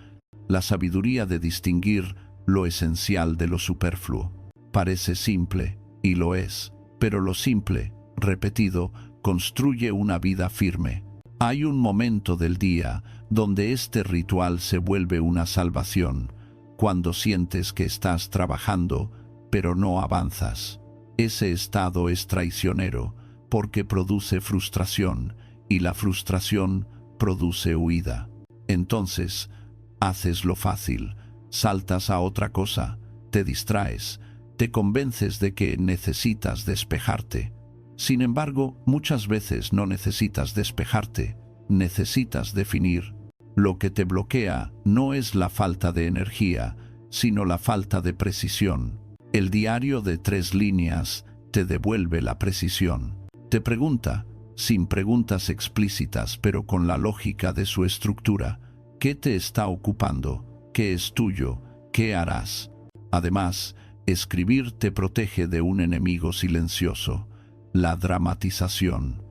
la sabiduría de distinguir lo esencial de lo superfluo. Parece simple, y lo es, pero lo simple, repetido, construye una vida firme. Hay un momento del día donde este ritual se vuelve una salvación, cuando sientes que estás trabajando, pero no avanzas. Ese estado es traicionero, porque produce frustración, y la frustración produce huida. Entonces, haces lo fácil, saltas a otra cosa, te distraes, te convences de que necesitas despejarte. Sin embargo, muchas veces no necesitas despejarte, necesitas definir. Lo que te bloquea no es la falta de energía, sino la falta de precisión. El diario de 3 líneas te devuelve la precisión. Te pregunta, sin preguntas explícitas pero con la lógica de su estructura, ¿qué te está ocupando? ¿Qué es tuyo? ¿Qué harás? Además, escribir te protege de un enemigo silencioso, la dramatización.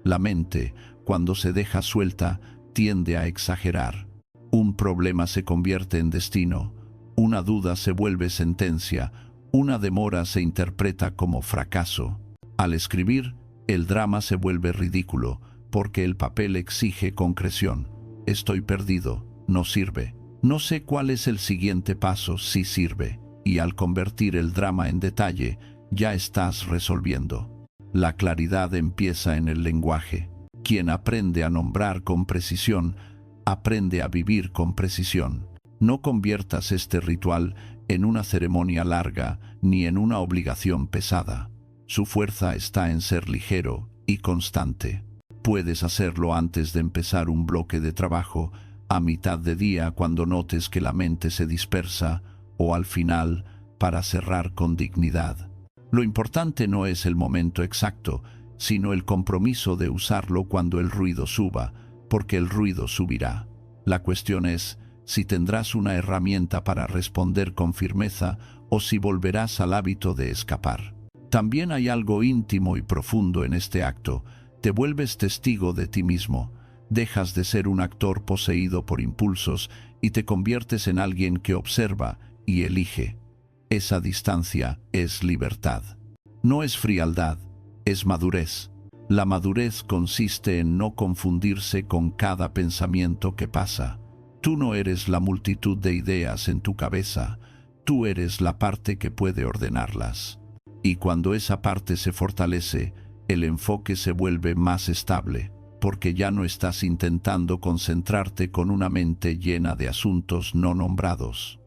La mente, cuando se deja suelta, tiende a exagerar. Un problema se convierte en destino, una duda se vuelve sentencia, una demora se interpreta como fracaso. Al escribir, el drama se vuelve ridículo, porque el papel exige concreción. Estoy perdido, no sirve. No sé cuál es el siguiente paso, si sirve. Y al convertir el drama en detalle, ya estás resolviendo. La claridad empieza en el lenguaje. Quien aprende a nombrar con precisión, aprende a vivir con precisión. No conviertas este ritual en una ceremonia larga ni en una obligación pesada. Su fuerza está en ser ligero y constante. Puedes hacerlo antes de empezar un bloque de trabajo, a mitad de día cuando notes que la mente se dispersa, o al final para cerrar con dignidad. Lo importante no es el momento exacto, sino el compromiso de usarlo cuando el ruido suba, porque el ruido subirá. La cuestión es si tendrás una herramienta para responder con firmeza o si volverás al hábito de escapar. También hay algo íntimo y profundo en este acto. Te vuelves testigo de ti mismo. Dejas de ser un actor poseído por impulsos y te conviertes en alguien que observa y elige. Esa distancia es libertad. No es frialdad, es madurez. La madurez consiste en no confundirse con cada pensamiento que pasa. Tú no eres la multitud de ideas en tu cabeza, tú eres la parte que puede ordenarlas. Y cuando esa parte se fortalece, el enfoque se vuelve más estable, porque ya no estás intentando concentrarte con una mente llena de asuntos no nombrados.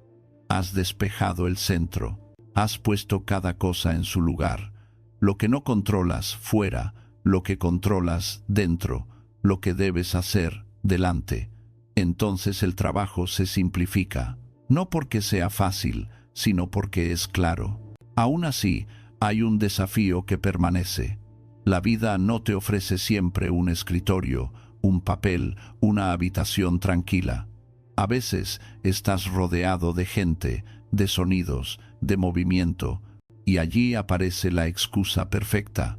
Has despejado el centro, has puesto cada cosa en su lugar. Lo que no controlas fuera, lo que controlas dentro, lo que debes hacer delante. Entonces el trabajo se simplifica, no porque sea fácil, sino porque es claro. Aún así, hay un desafío que permanece. La vida no te ofrece siempre un escritorio, un papel, una habitación tranquila. A veces estás rodeado de gente, de sonidos, de movimiento, y allí aparece la excusa perfecta.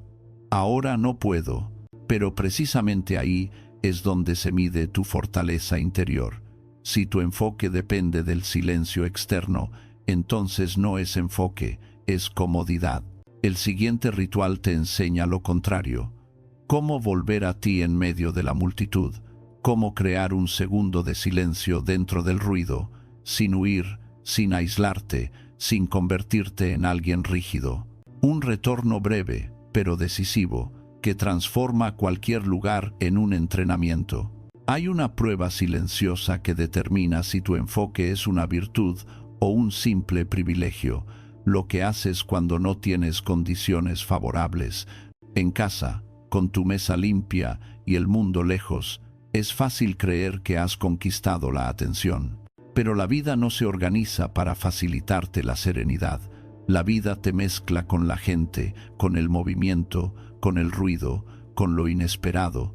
Ahora no puedo, pero precisamente ahí es donde se mide tu fortaleza interior. Si tu enfoque depende del silencio externo, entonces no es enfoque, es comodidad. El siguiente ritual te enseña lo contrario. Cómo volver a ti en medio de la multitud, cómo crear un segundo de silencio dentro del ruido, sin huir, sin aislarte, sin convertirte en alguien rígido. Un retorno breve, pero decisivo, que transforma cualquier lugar en un entrenamiento. Hay una prueba silenciosa que determina si tu enfoque es una virtud o un simple privilegio, lo que haces cuando no tienes condiciones favorables. En casa, con tu mesa limpia y el mundo lejos, es fácil creer que has conquistado la atención. Pero la vida no se organiza para facilitarte la serenidad. La vida te mezcla con la gente, con el movimiento, con el ruido, con lo inesperado.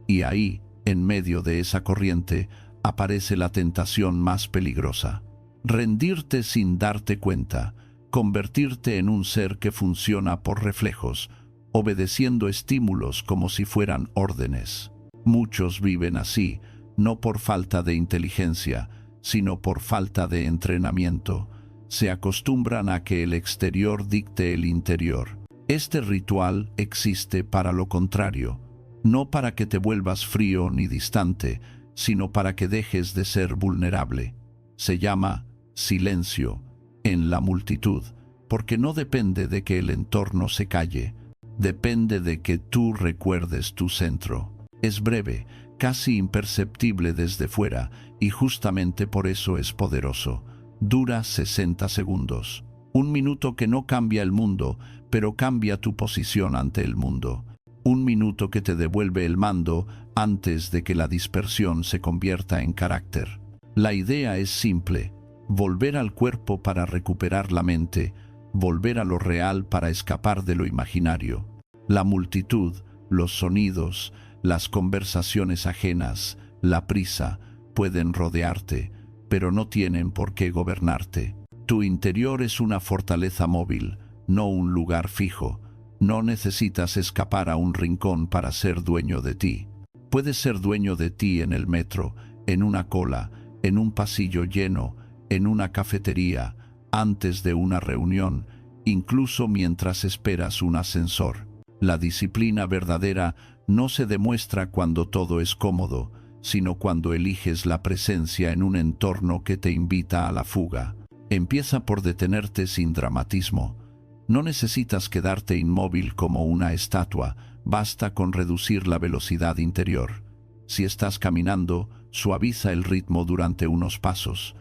Y ahí, en medio de esa corriente, aparece la tentación más peligrosa. Rendirte sin darte cuenta, convertirte en un ser que funciona por reflejos, obedeciendo estímulos como si fueran órdenes. Muchos viven así, no por falta de inteligencia, sino por falta de entrenamiento. Se acostumbran a que el exterior dicte el interior. Este ritual existe para lo contrario, no para que te vuelvas frío ni distante, sino para que dejes de ser vulnerable. Se llama silencio en la multitud, porque no depende de que el entorno se calle, depende de que tú recuerdes tu centro. Es breve, casi imperceptible desde fuera, y justamente por eso es poderoso. Dura 60 segundos. Un minuto que no cambia el mundo, pero cambia tu posición ante el mundo. Un minuto que te devuelve el mando antes de que la dispersión se convierta en carácter. La idea es simple: volver al cuerpo para recuperar la mente, volver a lo real para escapar de lo imaginario. La multitud, los sonidos, las conversaciones ajenas, la prisa, pueden rodearte, pero no tienen por qué gobernarte. Tu interior es una fortaleza móvil, no un lugar fijo. No necesitas escapar a un rincón para ser dueño de ti. Puedes ser dueño de ti en el metro, en una cola, en un pasillo lleno, en una cafetería, antes de una reunión, incluso mientras esperas un ascensor. La disciplina verdadera no se demuestra cuando todo es cómodo, sino cuando eliges la presencia en un entorno que te invita a la fuga. Empieza por detenerte sin dramatismo. No necesitas quedarte inmóvil como una estatua, basta con reducir la velocidad interior. Si estás caminando, suaviza el ritmo durante unos pasos.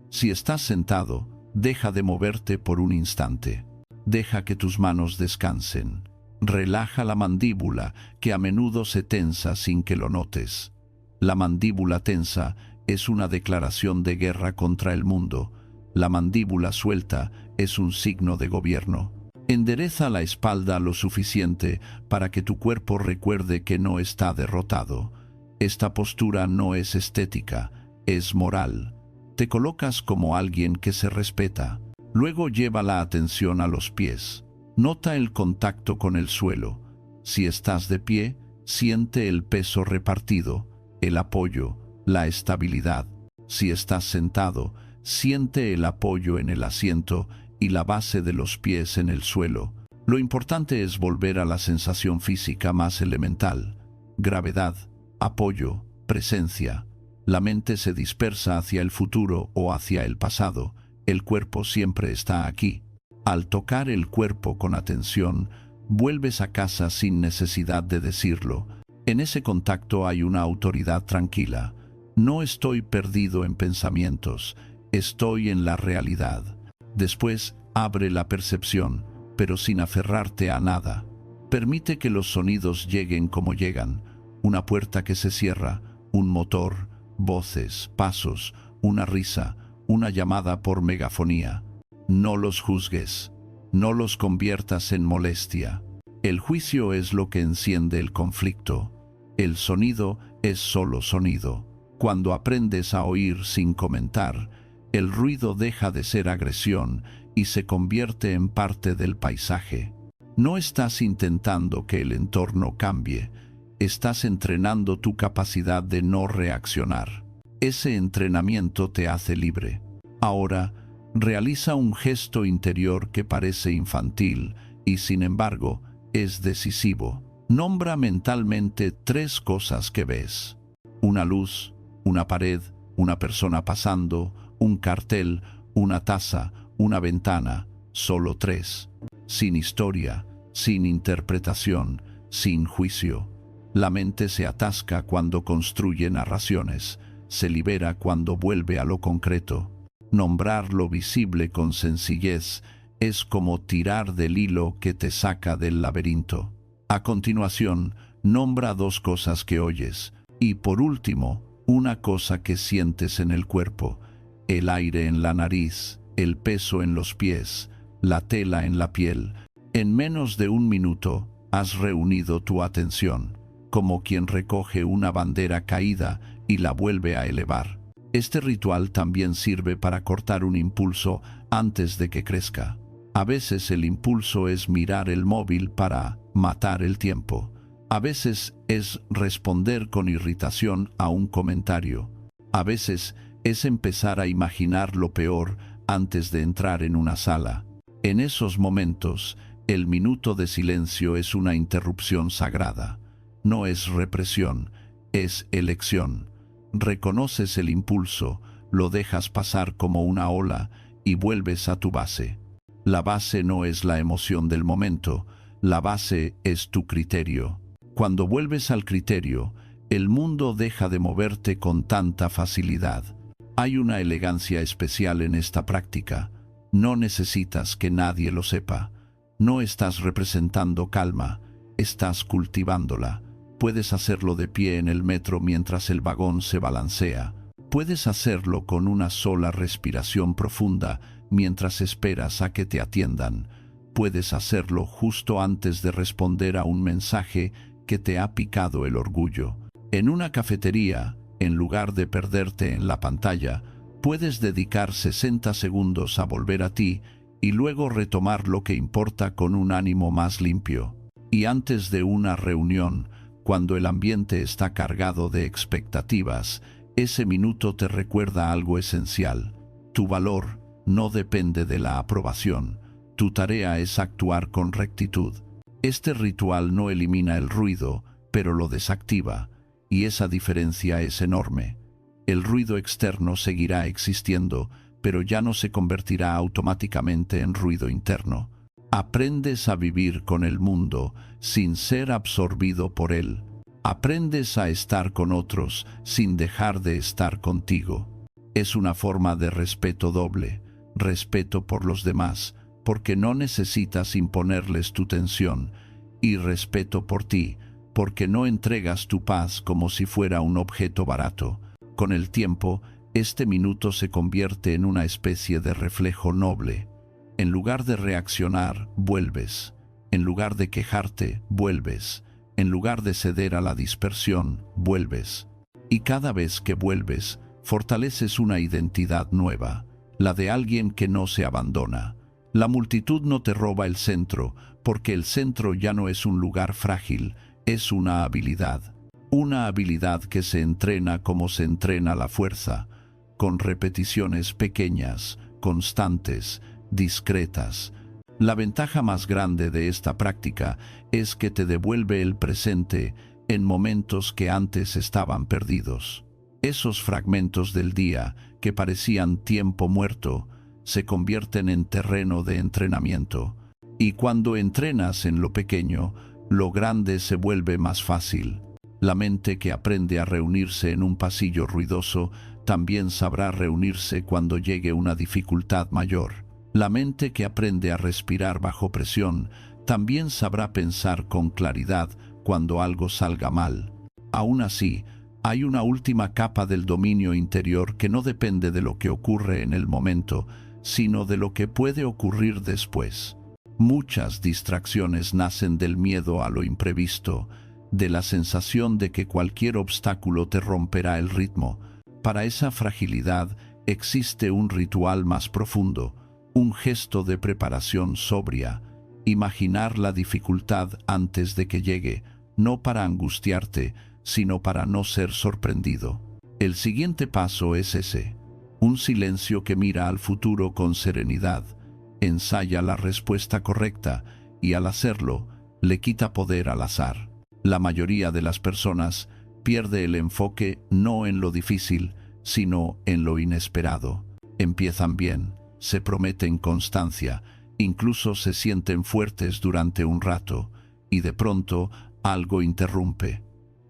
Si estás sentado, deja de moverte por un instante. Deja que tus manos descansen. Relaja la mandíbula, que a menudo se tensa sin que lo notes. La mandíbula tensa es una declaración de guerra contra el mundo. La mandíbula suelta es un signo de gobierno. Endereza la espalda lo suficiente para que tu cuerpo recuerde que no está derrotado. Esta postura no es estética, es moral. Te colocas como alguien que se respeta. Luego lleva la atención a los pies. Nota el contacto con el suelo. Si estás de pie, siente el peso repartido, el apoyo, la estabilidad. Si estás sentado, siente el apoyo en el asiento y la base de los pies en el suelo. Lo importante es volver a la sensación física más elemental: gravedad, apoyo, presencia. La mente se dispersa hacia el futuro o hacia el pasado. El cuerpo siempre está aquí. Al tocar el cuerpo con atención, vuelves a casa sin necesidad de decirlo. En ese contacto hay una autoridad tranquila. No estoy perdido en pensamientos, estoy en la realidad. Después, abre la percepción, pero sin aferrarte a nada. Permite que los sonidos lleguen como llegan. Una puerta que se cierra, un motor, voces, pasos, una risa, una llamada por megafonía. No los juzgues, no los conviertas en molestia. El juicio es lo que enciende el conflicto. El sonido es solo sonido. Cuando aprendes a oír sin comentar, el ruido deja de ser agresión y se convierte en parte del paisaje. No estás intentando que el entorno cambie, estás entrenando tu capacidad de no reaccionar. Ese entrenamiento te hace libre. Ahora, realiza un gesto interior que parece infantil y, sin embargo, es decisivo. Nombra mentalmente 3 cosas que ves: una luz, una pared, una persona pasando, un cartel, una taza, una ventana. Solo 3. Sin historia, sin interpretación, sin juicio. La mente se atasca cuando construye narraciones, se libera cuando vuelve a lo concreto. Nombrar lo visible con sencillez es como tirar del hilo que te saca del laberinto. A continuación, nombra 2 cosas que oyes y, por último, una cosa que sientes en el cuerpo: el aire en la nariz, el peso en los pies, la tela en la piel. En menos de 1 minuto, has reunido tu atención, como quien recoge una bandera caída y la vuelve a elevar. Este ritual también sirve para cortar un impulso antes de que crezca. A veces el impulso es mirar el móvil para matar el tiempo. A veces es responder con irritación a un comentario. A veces es empezar a imaginar lo peor antes de entrar en una sala. En esos momentos, el minuto de silencio es una interrupción sagrada. No es represión, es elección. Reconoces el impulso, lo dejas pasar como una ola y vuelves a tu base. La base no es la emoción del momento, la base es tu criterio. Cuando vuelves al criterio, El mundo deja de moverte con tanta facilidad. Hay una elegancia especial en esta práctica. No necesitas que nadie lo sepa. No estás representando calma, estás cultivándola. Puedes hacerlo de pie en el metro mientras el vagón se balancea. Puedes hacerlo con una sola respiración profunda mientras esperas a que te atiendan. Puedes hacerlo justo antes de responder a un mensaje que te ha picado el orgullo. En una cafetería, en lugar de perderte en la pantalla, puedes dedicar 60 segundos a volver a ti y luego retomar lo que importa con un ánimo más limpio. Y antes de una reunión, cuando el ambiente está cargado de expectativas, ese minuto te recuerda algo esencial. Tu valor no depende de la aprobación. Tu tarea es actuar con rectitud. Este ritual no elimina el ruido, pero lo desactiva, y esa diferencia es enorme. El ruido externo seguirá existiendo, pero ya no se convertirá automáticamente en ruido interno. Aprendes a vivir con el mundo sin ser absorbido por él. Aprendes a estar con otros sin dejar de estar contigo. Es una forma de respeto doble, respeto por los demás, porque no necesitas imponerles tu tensión, y respeto por ti, porque no entregas tu paz como si fuera un objeto barato. Con el tiempo, este minuto se convierte en una especie de reflejo noble. En lugar de reaccionar, vuelves. En lugar de quejarte, vuelves. En lugar de ceder a la dispersión, vuelves. Y cada vez que vuelves, fortaleces una identidad nueva, la de alguien que no se abandona. La multitud no te roba el centro, porque el centro ya no es un lugar frágil, es una habilidad. Una habilidad que se entrena como se entrena la fuerza, con repeticiones pequeñas, constantes, discretas. La ventaja más grande de esta práctica es que te devuelve el presente en momentos que antes estaban perdidos. Esos fragmentos del día que parecían tiempo muerto se convierten en terreno de entrenamiento. Y cuando entrenas en lo pequeño, lo grande se vuelve más fácil. La mente que aprende a reunirse en un pasillo ruidoso también sabrá reunirse cuando llegue una dificultad mayor. La mente que aprende a respirar bajo presión también sabrá pensar con claridad cuando algo salga mal. Aún así, hay una última capa del dominio interior que no depende de lo que ocurre en el momento, sino de lo que puede ocurrir después. Muchas distracciones nacen del miedo a lo imprevisto, de la sensación de que cualquier obstáculo te romperá el ritmo. Para esa fragilidad existe un ritual más profundo, un gesto de preparación sobria, imaginar la dificultad antes de que llegue, no para angustiarte, sino para no ser sorprendido. El siguiente paso es ese, un silencio que mira al futuro con serenidad, ensaya la respuesta correcta y al hacerlo, le quita poder al azar. La mayoría de las personas pierde el enfoque no en lo difícil, sino en lo inesperado. Empiezan bien, se prometen constancia, incluso se sienten fuertes durante un rato, y de pronto algo interrumpe.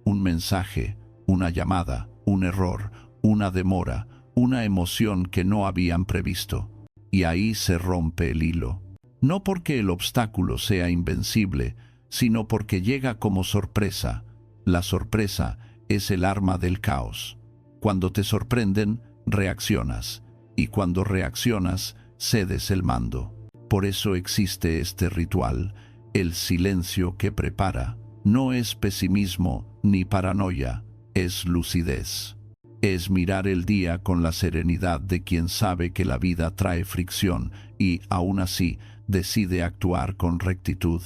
Un mensaje, una llamada, un error, una demora, una emoción que no habían previsto. Y ahí se rompe el hilo. No porque el obstáculo sea invencible, sino porque llega como sorpresa. La sorpresa es el arma del caos. Cuando te sorprenden, reaccionas. Y cuando reaccionas, cedes el mando. Por eso existe este ritual, el silencio que prepara. No es pesimismo ni paranoia, es lucidez. Es mirar el día con la serenidad de quien sabe que la vida trae fricción y, aún así, decide actuar con rectitud.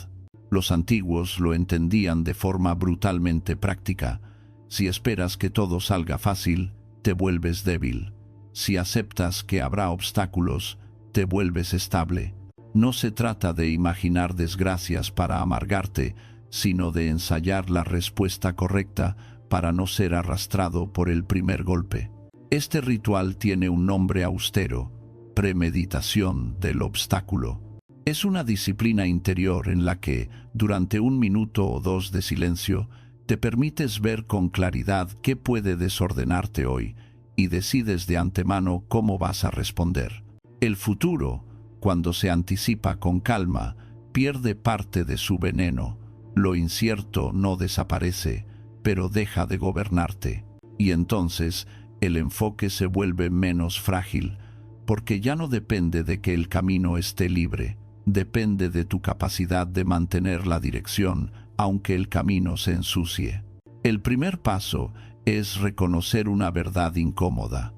Los antiguos lo entendían de forma brutalmente práctica. Si esperas que todo salga fácil, te vuelves débil. Si aceptas que habrá obstáculos, te vuelves estable. No se trata de imaginar desgracias para amargarte, sino de ensayar la respuesta correcta para no ser arrastrado por el primer golpe. Este ritual tiene un nombre austero, premeditación del obstáculo. Es una disciplina interior en la que, durante un minuto o dos de silencio, Te permites ver con claridad qué puede desordenarte hoy y decides de antemano cómo vas a responder. El futuro, cuando se anticipa con calma, pierde parte de su veneno. Lo incierto no desaparece, pero deja de gobernarte. Y entonces el enfoque se vuelve menos frágil, porque ya no depende de que el camino esté libre, depende de tu capacidad de mantener la dirección, aunque el camino se ensucie. El primer paso es reconocer una verdad incómoda.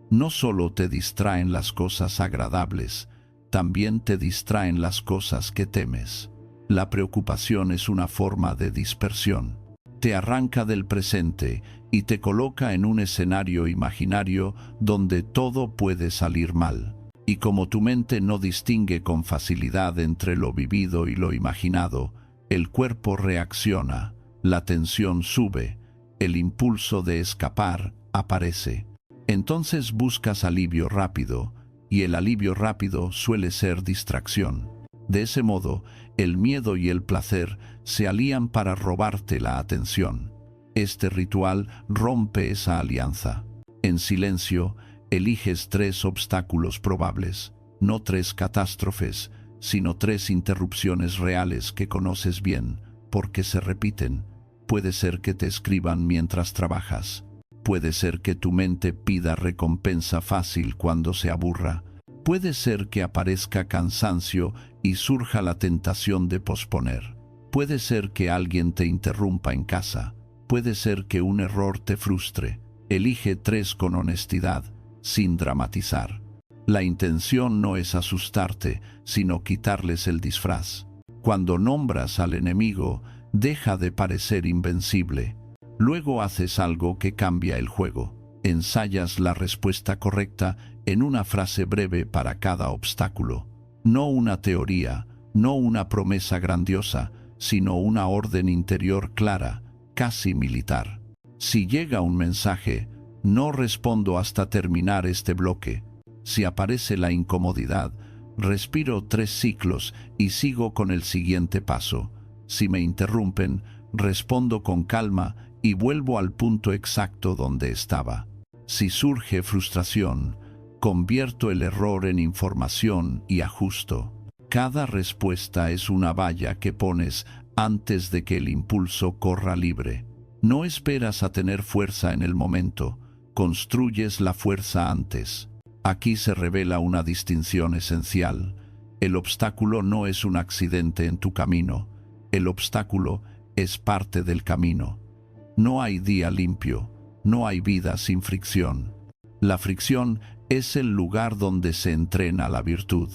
No solo te distraen las cosas agradables, también te distraen las cosas que temes. La preocupación es una forma de dispersión. Te arranca del presente y te coloca en un escenario imaginario donde todo puede salir mal. Y como tu mente no distingue con facilidad entre lo vivido y lo imaginado, el cuerpo reacciona, la tensión sube, el impulso de escapar aparece. Entonces buscas alivio rápido, y el alivio rápido suele ser distracción. De ese modo, el miedo y el placer se alían para robarte la atención. Este ritual rompe esa alianza. En silencio, eliges 3 obstáculos probables, no 3 catástrofes, sino 3 interrupciones reales que conoces bien, porque se repiten. Puede ser que te escriban mientras trabajas. Puede ser que tu mente pida recompensa fácil cuando se aburra. Puede ser que aparezca cansancio y surja la tentación de posponer. Puede ser que alguien te interrumpa en casa. Puede ser que un error te frustre. Elige 3 con honestidad, sin dramatizar. La intención no es asustarte, sino quitarles el disfraz. Cuando nombras al enemigo, deja de parecer invencible. Luego haces algo que cambia el juego. Ensayas la respuesta correcta en una frase breve para cada obstáculo. No una teoría, no una promesa grandiosa, sino una orden interior clara, casi militar. Si llega un mensaje, no respondo hasta terminar este bloque. Si aparece la incomodidad, respiro 3 ciclos y sigo con el siguiente paso. Si me interrumpen, respondo con calma y vuelvo al punto exacto donde estaba. Si surge frustración, convierto el error en información y ajusto. Cada respuesta es una valla que pones antes de que el impulso corra libre. No esperas a tener fuerza en el momento, construyes la fuerza antes. Aquí se revela una distinción esencial. El obstáculo no es un accidente en tu camino. El obstáculo es parte del camino. No hay día limpio, no hay vida sin fricción. La fricción es el lugar donde se entrena la virtud.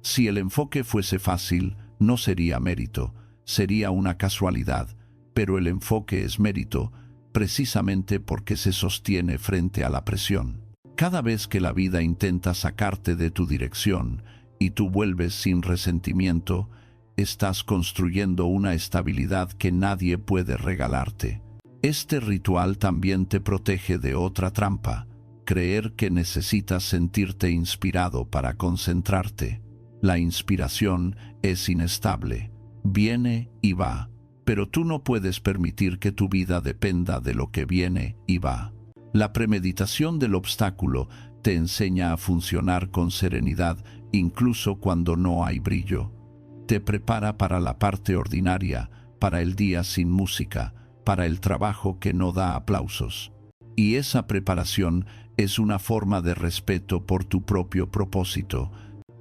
Si el enfoque fuese fácil, no sería mérito, sería una casualidad, pero el enfoque es mérito precisamente porque se sostiene frente a la presión. Cada vez que la vida intenta sacarte de tu dirección y tú vuelves sin resentimiento, estás construyendo una estabilidad que nadie puede regalarte. Este ritual también te protege de otra trampa, creer que necesitas sentirte inspirado para concentrarte. La inspiración es inestable, viene y va, pero tú no puedes permitir que tu vida dependa de lo que viene y va. La premeditación del obstáculo te enseña a funcionar con serenidad incluso cuando no hay brillo. Te prepara para la parte ordinaria, para el día sin música, para el trabajo que no da aplausos. Y esa preparación es una forma de respeto por tu propio propósito.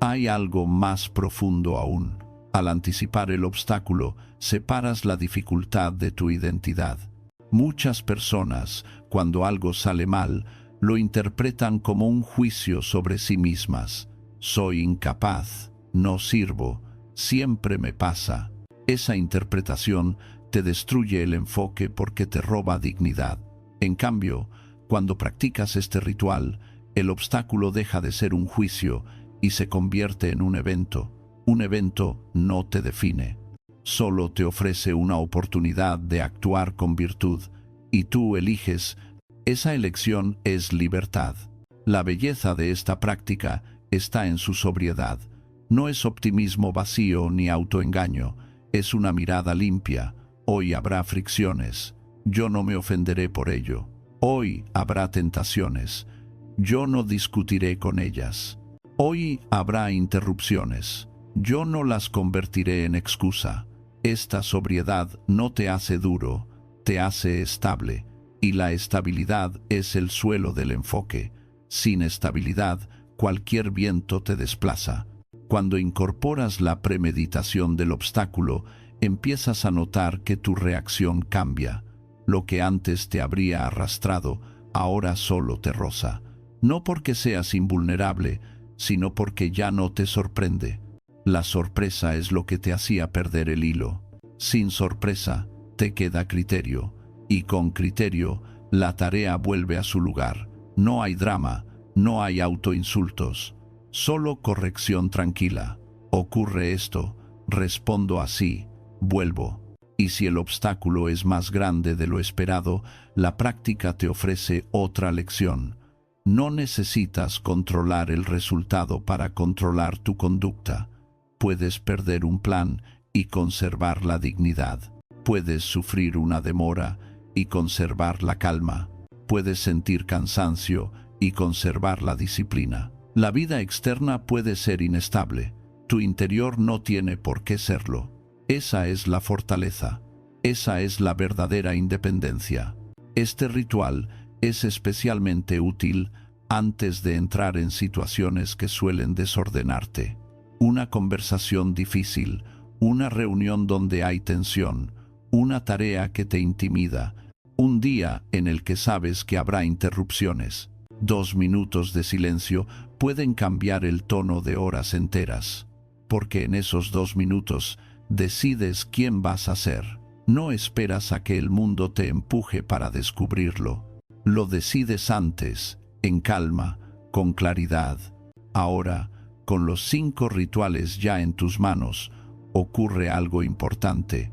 Hay algo más profundo aún. Al anticipar el obstáculo, separas la dificultad de tu identidad. Muchas personas, cuando algo sale mal, lo interpretan como un juicio sobre sí mismas. Soy incapaz, no sirvo, siempre me pasa. Esa interpretación te destruye el enfoque porque te roba dignidad. En cambio, cuando practicas este ritual, el obstáculo deja de ser un juicio y se convierte en un evento. Un evento no te define. Solo te ofrece una oportunidad de actuar con virtud, y tú eliges. Esa elección es libertad. La belleza de esta práctica está en su sobriedad. No es optimismo vacío ni autoengaño, es una mirada limpia. Hoy habrá fricciones, Yo no me ofenderé por ello. Hoy habrá tentaciones. Yo no discutiré con ellas. Hoy habrá interrupciones. Yo no las convertiré en excusa. Esta sobriedad no te hace duro, te hace estable, y la estabilidad es el suelo del enfoque. Sin estabilidad, cualquier viento te desplaza. Cuando incorporas la premeditación del obstáculo, empiezas a notar que tu reacción cambia. Lo que antes te habría arrastrado, ahora solo te roza. No porque seas invulnerable, sino porque ya no te sorprende. La sorpresa es lo que te hacía perder el hilo. Sin sorpresa, te queda criterio, y con criterio, la tarea vuelve a su lugar. No hay drama, no hay autoinsultos, solo corrección tranquila. Ocurre esto, respondo así, vuelvo. Y si el obstáculo es más grande de lo esperado, la práctica te ofrece otra lección. No necesitas controlar el resultado para controlar tu conducta. Puedes perder un plan y conservar la dignidad. Puedes sufrir una demora y conservar la calma. Puedes sentir cansancio y conservar la disciplina. La vida externa puede ser inestable. Tu interior no tiene por qué serlo. Esa es la fortaleza. Esa es la verdadera independencia. Este ritual es especialmente útil antes de entrar en situaciones que suelen desordenarte. Una conversación difícil, una reunión donde hay tensión, una tarea que te intimida, un día en el que sabes que habrá interrupciones. 2 minutos de silencio pueden cambiar el tono de horas enteras, porque en esos 2 minutos decides quién vas a ser. No esperas a que el mundo te empuje para descubrirlo. Lo decides antes, en calma, con claridad. Ahora, con los 5 rituales ya en tus manos, ocurre algo importante.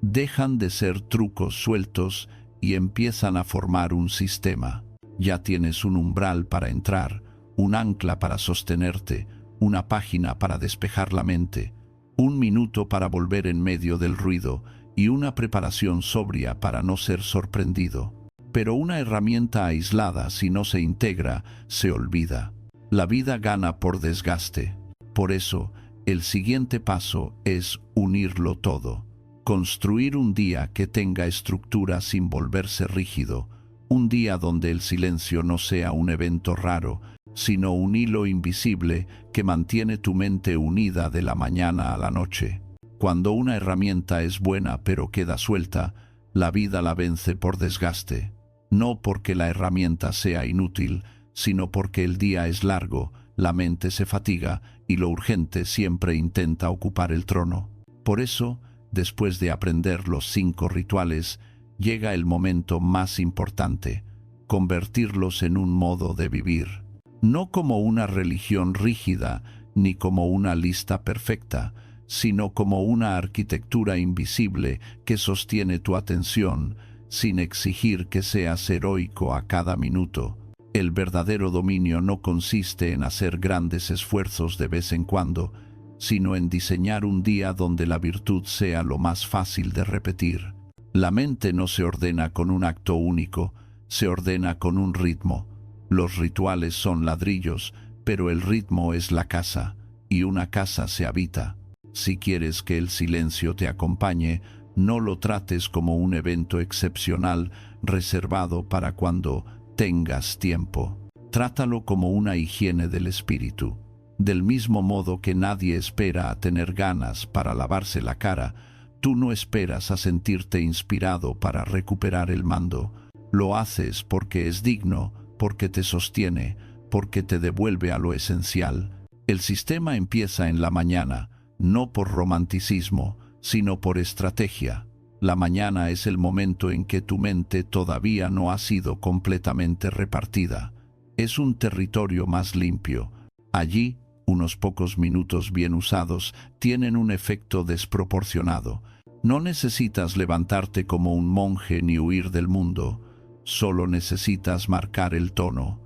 Dejan de ser trucos sueltos y empiezan a formar un sistema. Ya tienes un umbral para entrar, un ancla para sostenerte, una página para despejar la mente, 1 minuto para volver en medio del ruido y una preparación sobria para no ser sorprendido. Pero una herramienta aislada, si no se integra, se olvida. La vida gana por desgaste. Por eso, el siguiente paso es unirlo todo. Construir un día que tenga estructura sin volverse rígido. Un día donde el silencio no sea un evento raro, sino un hilo invisible que mantiene tu mente unida de la mañana a la noche. Cuando una herramienta es buena pero queda suelta, la vida la vence por desgaste. No porque la herramienta sea inútil, sino porque el día es largo, la mente se fatiga y lo urgente siempre intenta ocupar el trono. Por eso, después de aprender los 5 rituales, llega el momento más importante, convertirlos en un modo de vivir. No como una religión rígida, ni como una lista perfecta, sino como una arquitectura invisible que sostiene tu atención, sin exigir que seas heroico a cada minuto. El verdadero dominio no consiste en hacer grandes esfuerzos de vez en cuando, sino en diseñar un día donde la virtud sea lo más fácil de repetir. La mente no se ordena con un acto único, se ordena con un ritmo. Los rituales son ladrillos, pero el ritmo es la casa, y una casa se habita. Si quieres que el silencio te acompañe, no lo trates como un evento excepcional reservado para cuando tengas tiempo. Trátalo como una higiene del espíritu. Del mismo modo que nadie espera a tener ganas para lavarse la cara, tú no esperas a sentirte inspirado para recuperar el mando. Lo haces porque es digno, porque te sostiene, porque te devuelve a lo esencial. El sistema empieza en la mañana, no por romanticismo, sino por estrategia. La mañana es el momento en que tu mente todavía no ha sido completamente repartida. Es un territorio más limpio. Allí, unos pocos minutos bien usados tienen un efecto desproporcionado. No necesitas levantarte como un monje ni huir del mundo. Solo necesitas marcar el tono.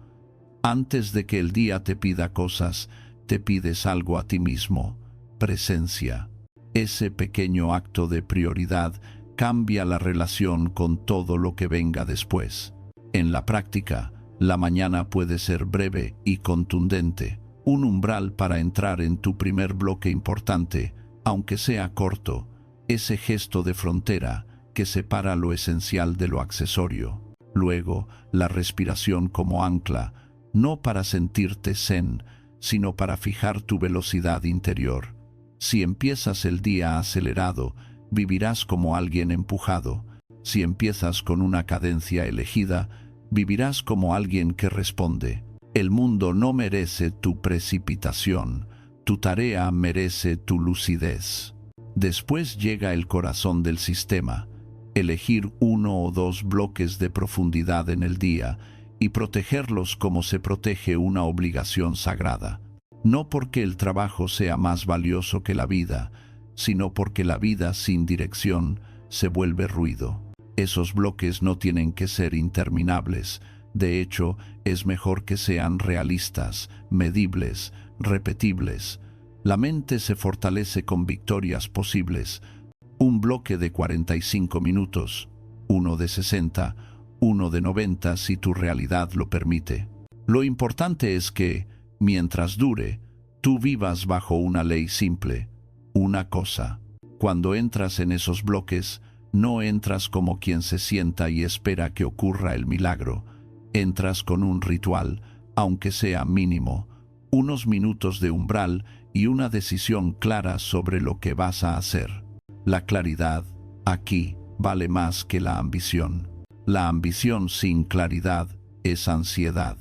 Antes de que el día te pida cosas, te pides algo a ti mismo. Presencia. Ese pequeño acto de prioridad cambia la relación con todo lo que venga después. En la práctica, la mañana puede ser breve y contundente, un umbral para entrar en tu primer bloque importante, aunque sea corto, ese gesto de frontera que separa lo esencial de lo accesorio. Luego, la respiración como ancla, no para sentirte zen, sino para fijar tu velocidad interior. Si empiezas el día acelerado, vivirás como alguien empujado. Si empiezas con una cadencia elegida, vivirás como alguien que responde. El mundo no merece tu precipitación, tu tarea merece tu lucidez. Después llega el corazón del sistema, elegir 1 o 2 bloques de profundidad en el día y protegerlos como se protege una obligación sagrada. No porque el trabajo sea más valioso que la vida, sino porque la vida sin dirección se vuelve ruido. Esos bloques no tienen que ser interminables. De hecho, es mejor que sean realistas, medibles, repetibles. La mente se fortalece con victorias posibles. Un bloque de 45 minutos, uno de 60, uno de 90 si tu realidad lo permite. Lo importante es que, mientras dure, tú vivas bajo una ley simple, una cosa. Cuando entras en esos bloques, no entras como quien se sienta y espera que ocurra el milagro. Entras con un ritual, aunque sea mínimo, unos minutos de umbral y una decisión clara sobre lo que vas a hacer. La claridad, aquí, vale más que la ambición. La ambición sin claridad es ansiedad.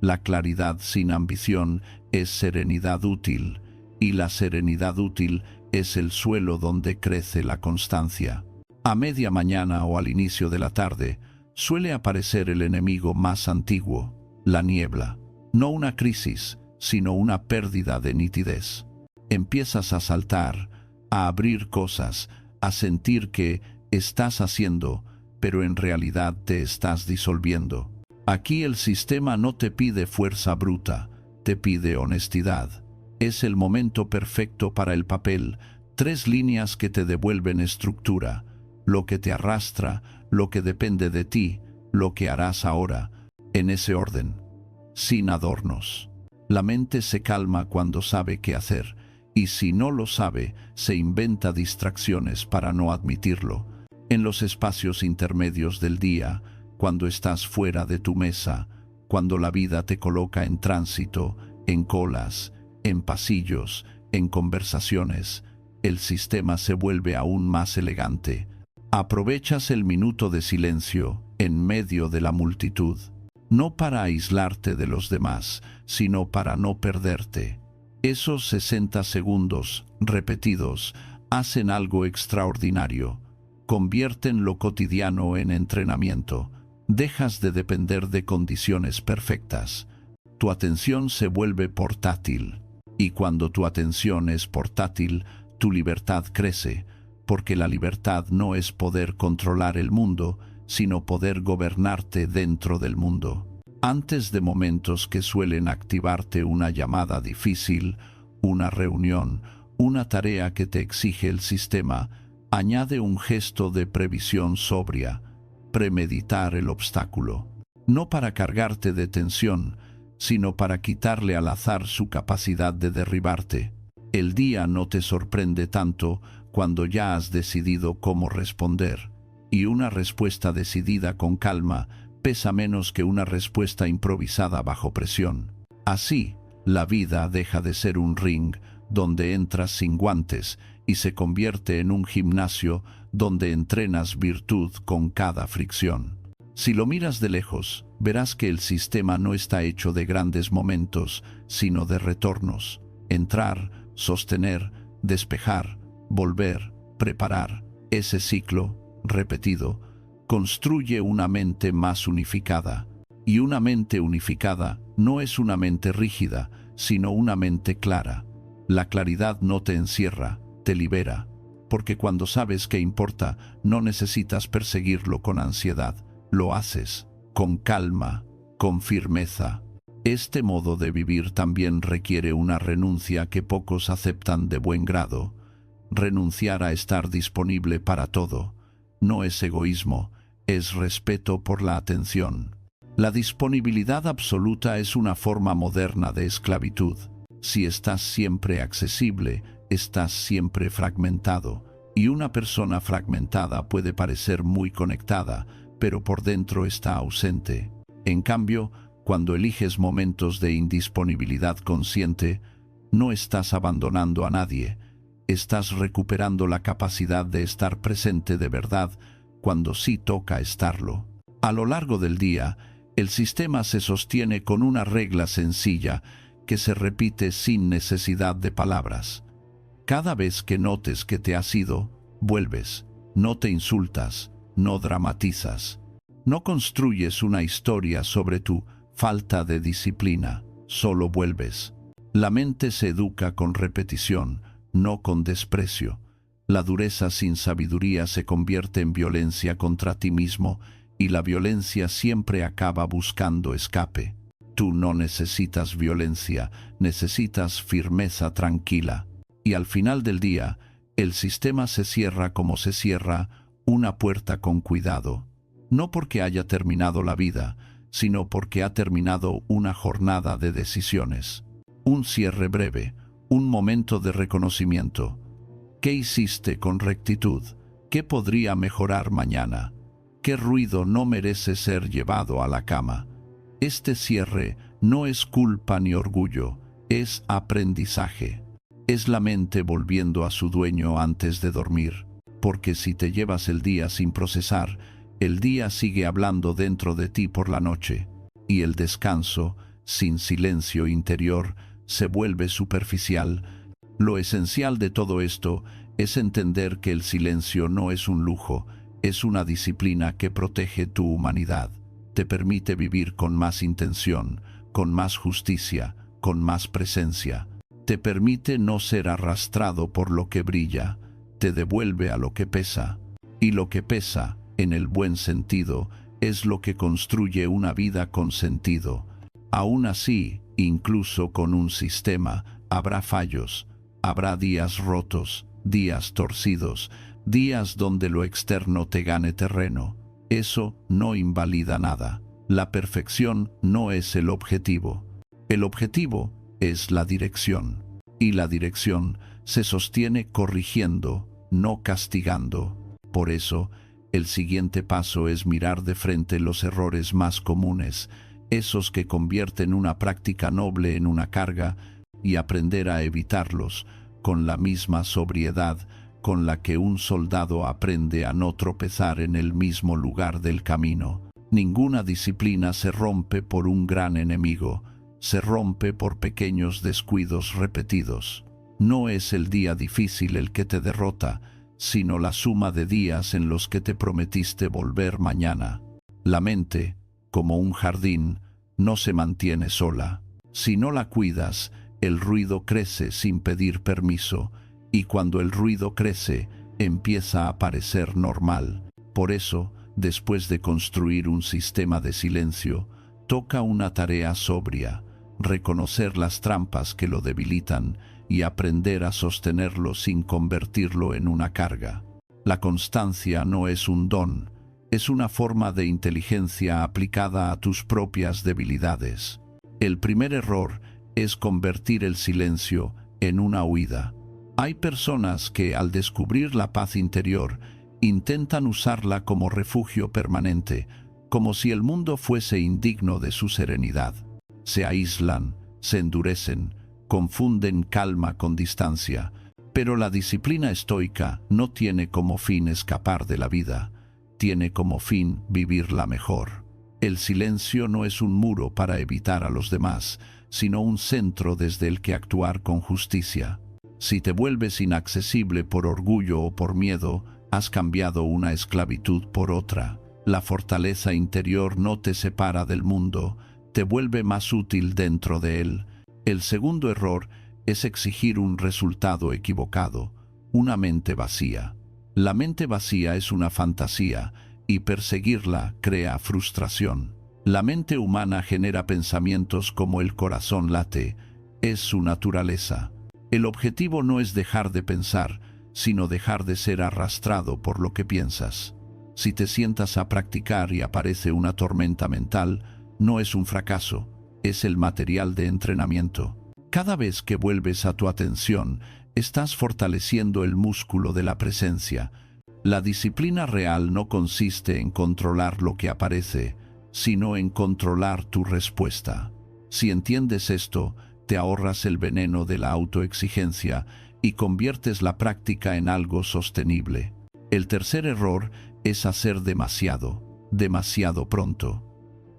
La claridad sin ambición es serenidad útil, y la serenidad útil es el suelo donde crece la constancia. A media mañana o al inicio de la tarde, suele aparecer el enemigo más antiguo, la niebla. No una crisis, sino una pérdida de nitidez. Empiezas a saltar, a abrir cosas, a sentir que estás haciendo, pero en realidad te estás disolviendo. Aquí el sistema no te pide fuerza bruta, te pide honestidad. Es el momento perfecto para el papel, 3 líneas que te devuelven estructura, lo que te arrastra, lo que depende de ti, lo que harás ahora, en ese orden, sin adornos. La mente se calma cuando sabe qué hacer, y si no lo sabe, se inventa distracciones para no admitirlo. En los espacios intermedios del día, cuando estás fuera de tu mesa, cuando la vida te coloca en tránsito, en colas, en pasillos, en conversaciones, el sistema se vuelve aún más elegante. Aprovechas el minuto de silencio en medio de la multitud, no para aislarte de los demás, sino para no perderte. Esos 60 segundos repetidos hacen algo extraordinario. Convierten lo cotidiano en entrenamiento. Dejas de depender de condiciones perfectas. Tu atención se vuelve portátil. Y cuando tu atención es portátil, tu libertad crece, porque la libertad no es poder controlar el mundo, sino poder gobernarte dentro del mundo. Antes de momentos que suelen activarte una llamada difícil, una reunión, una tarea que te exige el sistema, añade un gesto de previsión sobria, premeditar el obstáculo. No para cargarte de tensión, sino para quitarle al azar su capacidad de derribarte. El día no te sorprende tanto cuando ya has decidido cómo responder, y una respuesta decidida con calma pesa menos que una respuesta improvisada bajo presión. Así, la vida deja de ser un ring donde entras sin guantes y se convierte en un gimnasio donde entrenas virtud con cada fricción. Si lo miras de lejos, verás que el sistema no está hecho de grandes momentos, sino de retornos. Entrar, sostener, despejar, volver, preparar. Ese ciclo, repetido, construye una mente más unificada. Y una mente unificada no es una mente rígida, sino una mente clara. La claridad no te encierra, te libera, porque cuando sabes qué importa, no necesitas perseguirlo con ansiedad. Lo haces con calma, con firmeza. Este modo de vivir también requiere una renuncia que pocos aceptan de buen grado. Renunciar a estar disponible para todo. no es egoísmo, es respeto por la atención. La disponibilidad absoluta es una forma moderna de esclavitud. Si estás siempre accesible, estás siempre fragmentado. Y una persona fragmentada puede parecer muy conectada, pero por dentro está ausente. En cambio, cuando eliges momentos de indisponibilidad consciente, no estás abandonando a nadie, estás recuperando la capacidad de estar presente de verdad cuando sí toca estarlo. A lo largo del día, el sistema se sostiene con una regla sencilla que se repite sin necesidad de palabras. Cada vez que notes que te has ido, vuelves. No te insultas, no dramatizas. No construyes una historia sobre tu falta de disciplina, solo vuelves. La mente se educa con repetición, no con desprecio. La dureza sin sabiduría se convierte en violencia contra ti mismo y la violencia siempre acaba buscando escape. Tú no necesitas violencia, necesitas firmeza tranquila. Y al final del día, el sistema se cierra como se cierra una puerta con cuidado. No porque haya terminado la vida, sino porque ha terminado una jornada de decisiones. Un cierre breve, un momento de reconocimiento. ¿Qué hiciste con rectitud? ¿Qué podría mejorar mañana? ¿Qué ruido no merece ser llevado a la cama? Este cierre no es culpa ni orgullo, es aprendizaje. Es la mente volviendo a su dueño antes de dormir, porque si te llevas el día sin procesar, el día sigue hablando dentro de ti por la noche, y el descanso, sin silencio interior, se vuelve superficial. Lo esencial de todo esto es entender que el silencio no es un lujo, es una disciplina que protege tu humanidad, te permite vivir con más intención, con más justicia, con más presencia. Te permite no ser arrastrado por lo que brilla, te devuelve a lo que pesa. Y lo que pesa, en el buen sentido, es lo que construye una vida con sentido. Aún así, incluso con un sistema, habrá fallos, habrá días rotos, días torcidos, días donde lo externo te gane terreno. Eso no invalida nada. La perfección no es el objetivo. El objetivo es la dirección. Y la dirección se sostiene corrigiendo, no castigando. Por eso, el siguiente paso es mirar de frente los errores más comunes, esos que convierten una práctica noble en una carga, y aprender a evitarlos con la misma sobriedad con la que un soldado aprende a no tropezar en el mismo lugar del camino. Ninguna disciplina se rompe por un gran enemigo, se rompe por pequeños descuidos repetidos. No es el día difícil el que te derrota, sino la suma de días en los que te prometiste volver mañana. La mente, como un jardín, no se mantiene sola. Si no la cuidas, el ruido crece sin pedir permiso, y cuando el ruido crece, empieza a parecer normal. Por eso, después de construir un sistema de silencio, toca una tarea sobria, reconocer las trampas que lo debilitan y aprender a sostenerlo sin convertirlo en una carga. La constancia no es un don, es una forma de inteligencia aplicada a tus propias debilidades. El primer error es convertir el silencio en una huida. Hay personas que, al descubrir la paz interior, intentan usarla como refugio permanente, como si el mundo fuese indigno de su serenidad. Se aíslan, se endurecen, confunden calma con distancia, pero la disciplina estoica no tiene como fin escapar de la vida, tiene como fin vivirla mejor. El silencio no es un muro para evitar a los demás, sino un centro desde el que actuar con justicia. Si te vuelves inaccesible por orgullo o por miedo, has cambiado una esclavitud por otra. La fortaleza interior no te separa del mundo, te vuelve más útil dentro de él. El segundo error es exigir un resultado equivocado, una mente vacía. La mente vacía es una fantasía y perseguirla crea frustración. La mente humana genera pensamientos como el corazón late, es su naturaleza. El objetivo no es dejar de pensar, sino dejar de ser arrastrado por lo que piensas. Si te sientas a practicar y aparece una tormenta mental, no es un fracaso, es el material de entrenamiento. Cada vez que vuelves a tu atención, estás fortaleciendo el músculo de la presencia. La disciplina real no consiste en controlar lo que aparece, sino en controlar tu respuesta. Si entiendes esto, te ahorras el veneno de la autoexigencia y conviertes la práctica en algo sostenible. El tercer error es hacer demasiado pronto.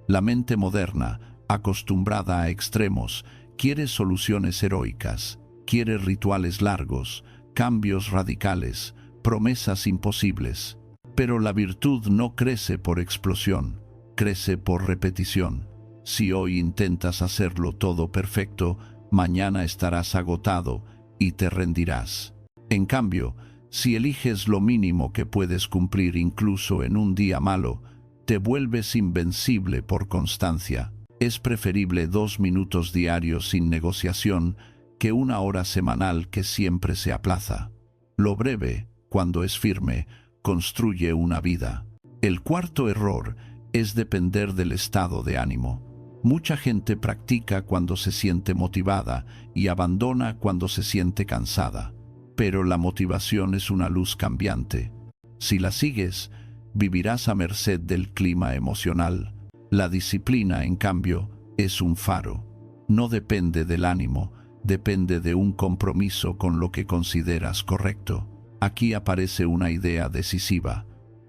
La mente moderna, acostumbrada a extremos, quiere soluciones heroicas, quiere rituales largos, cambios radicales, promesas imposibles. Pero la virtud no crece por explosión, crece por repetición. Si hoy intentas hacerlo todo perfecto, mañana estarás agotado y te rendirás. En cambio, si eliges lo mínimo que puedes cumplir incluso en un día malo, te vuelves invencible por constancia. Es preferible 2 minutos diarios sin negociación que 1 hora semanal que siempre se aplaza. Lo breve, cuando es firme, construye una vida. El cuarto error es depender del estado de ánimo. Mucha gente practica cuando se siente motivada y abandona cuando se siente cansada. Pero la motivación es una luz cambiante. Si la sigues, vivirás a merced del clima emocional. La disciplina, en cambio, es un faro. No depende del ánimo, depende de un compromiso con lo que consideras correcto. Aquí aparece una idea decisiva.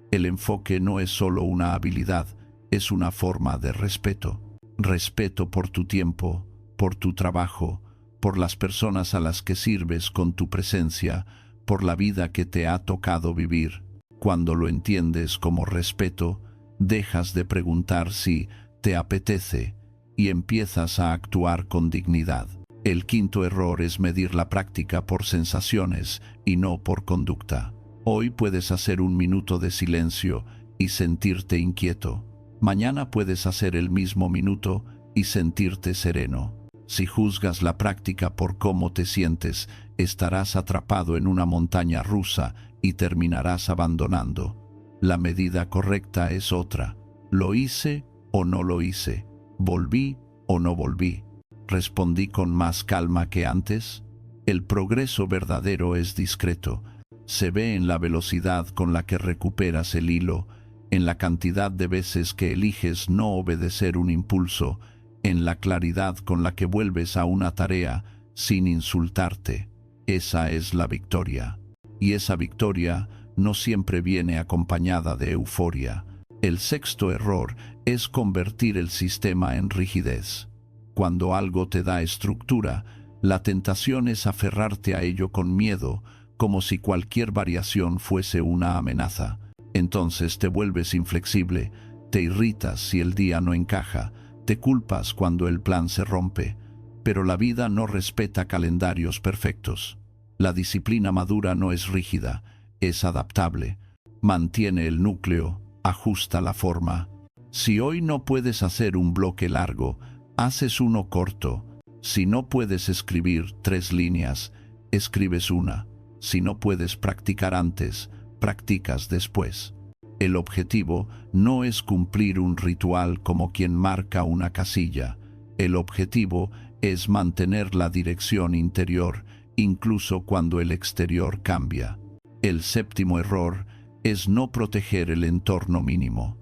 El enfoque no es solo una habilidad, es una forma de respeto. Respeto por tu tiempo, por tu trabajo, por las personas a las que sirves con tu presencia, por la vida que te ha tocado vivir. Cuando lo entiendes como respeto, dejas de preguntar si te apetece y empiezas a actuar con dignidad. El quinto error es medir la práctica por sensaciones y no por conducta. Hoy puedes hacer 1 minuto de silencio y sentirte inquieto. Mañana puedes hacer el mismo minuto y sentirte sereno. Si juzgas la práctica por cómo te sientes, estarás atrapado en una montaña rusa y terminarás abandonando. La medida correcta es otra. ¿Lo hice o no lo hice? ¿Volví o no volví? ¿Respondí con más calma que antes? El progreso verdadero es discreto. Se ve en la velocidad con la que recuperas el hilo, en la cantidad de veces que eliges no obedecer un impulso, en la claridad con la que vuelves a una tarea sin insultarte. Esa es la victoria. Y esa victoria no siempre viene acompañada de euforia. El sexto error es convertir el sistema en rigidez. Cuando algo te da estructura, la tentación es aferrarte a ello con miedo, como si cualquier variación fuese una amenaza. Entonces te vuelves inflexible, te irritas si el día no encaja, te culpas cuando el plan se rompe. Pero la vida no respeta calendarios perfectos. La disciplina madura no es rígida, es adaptable. Mantiene el núcleo, ajusta la forma. Si hoy no puedes hacer un bloque largo, haces uno corto. Si no puedes escribir 3 líneas, escribes una. Si no puedes practicar antes, practicas después. El objetivo no es cumplir un ritual como quien marca una casilla. El objetivo es mantener la dirección interior, incluso cuando el exterior cambia. El séptimo error es no proteger el entorno mínimo.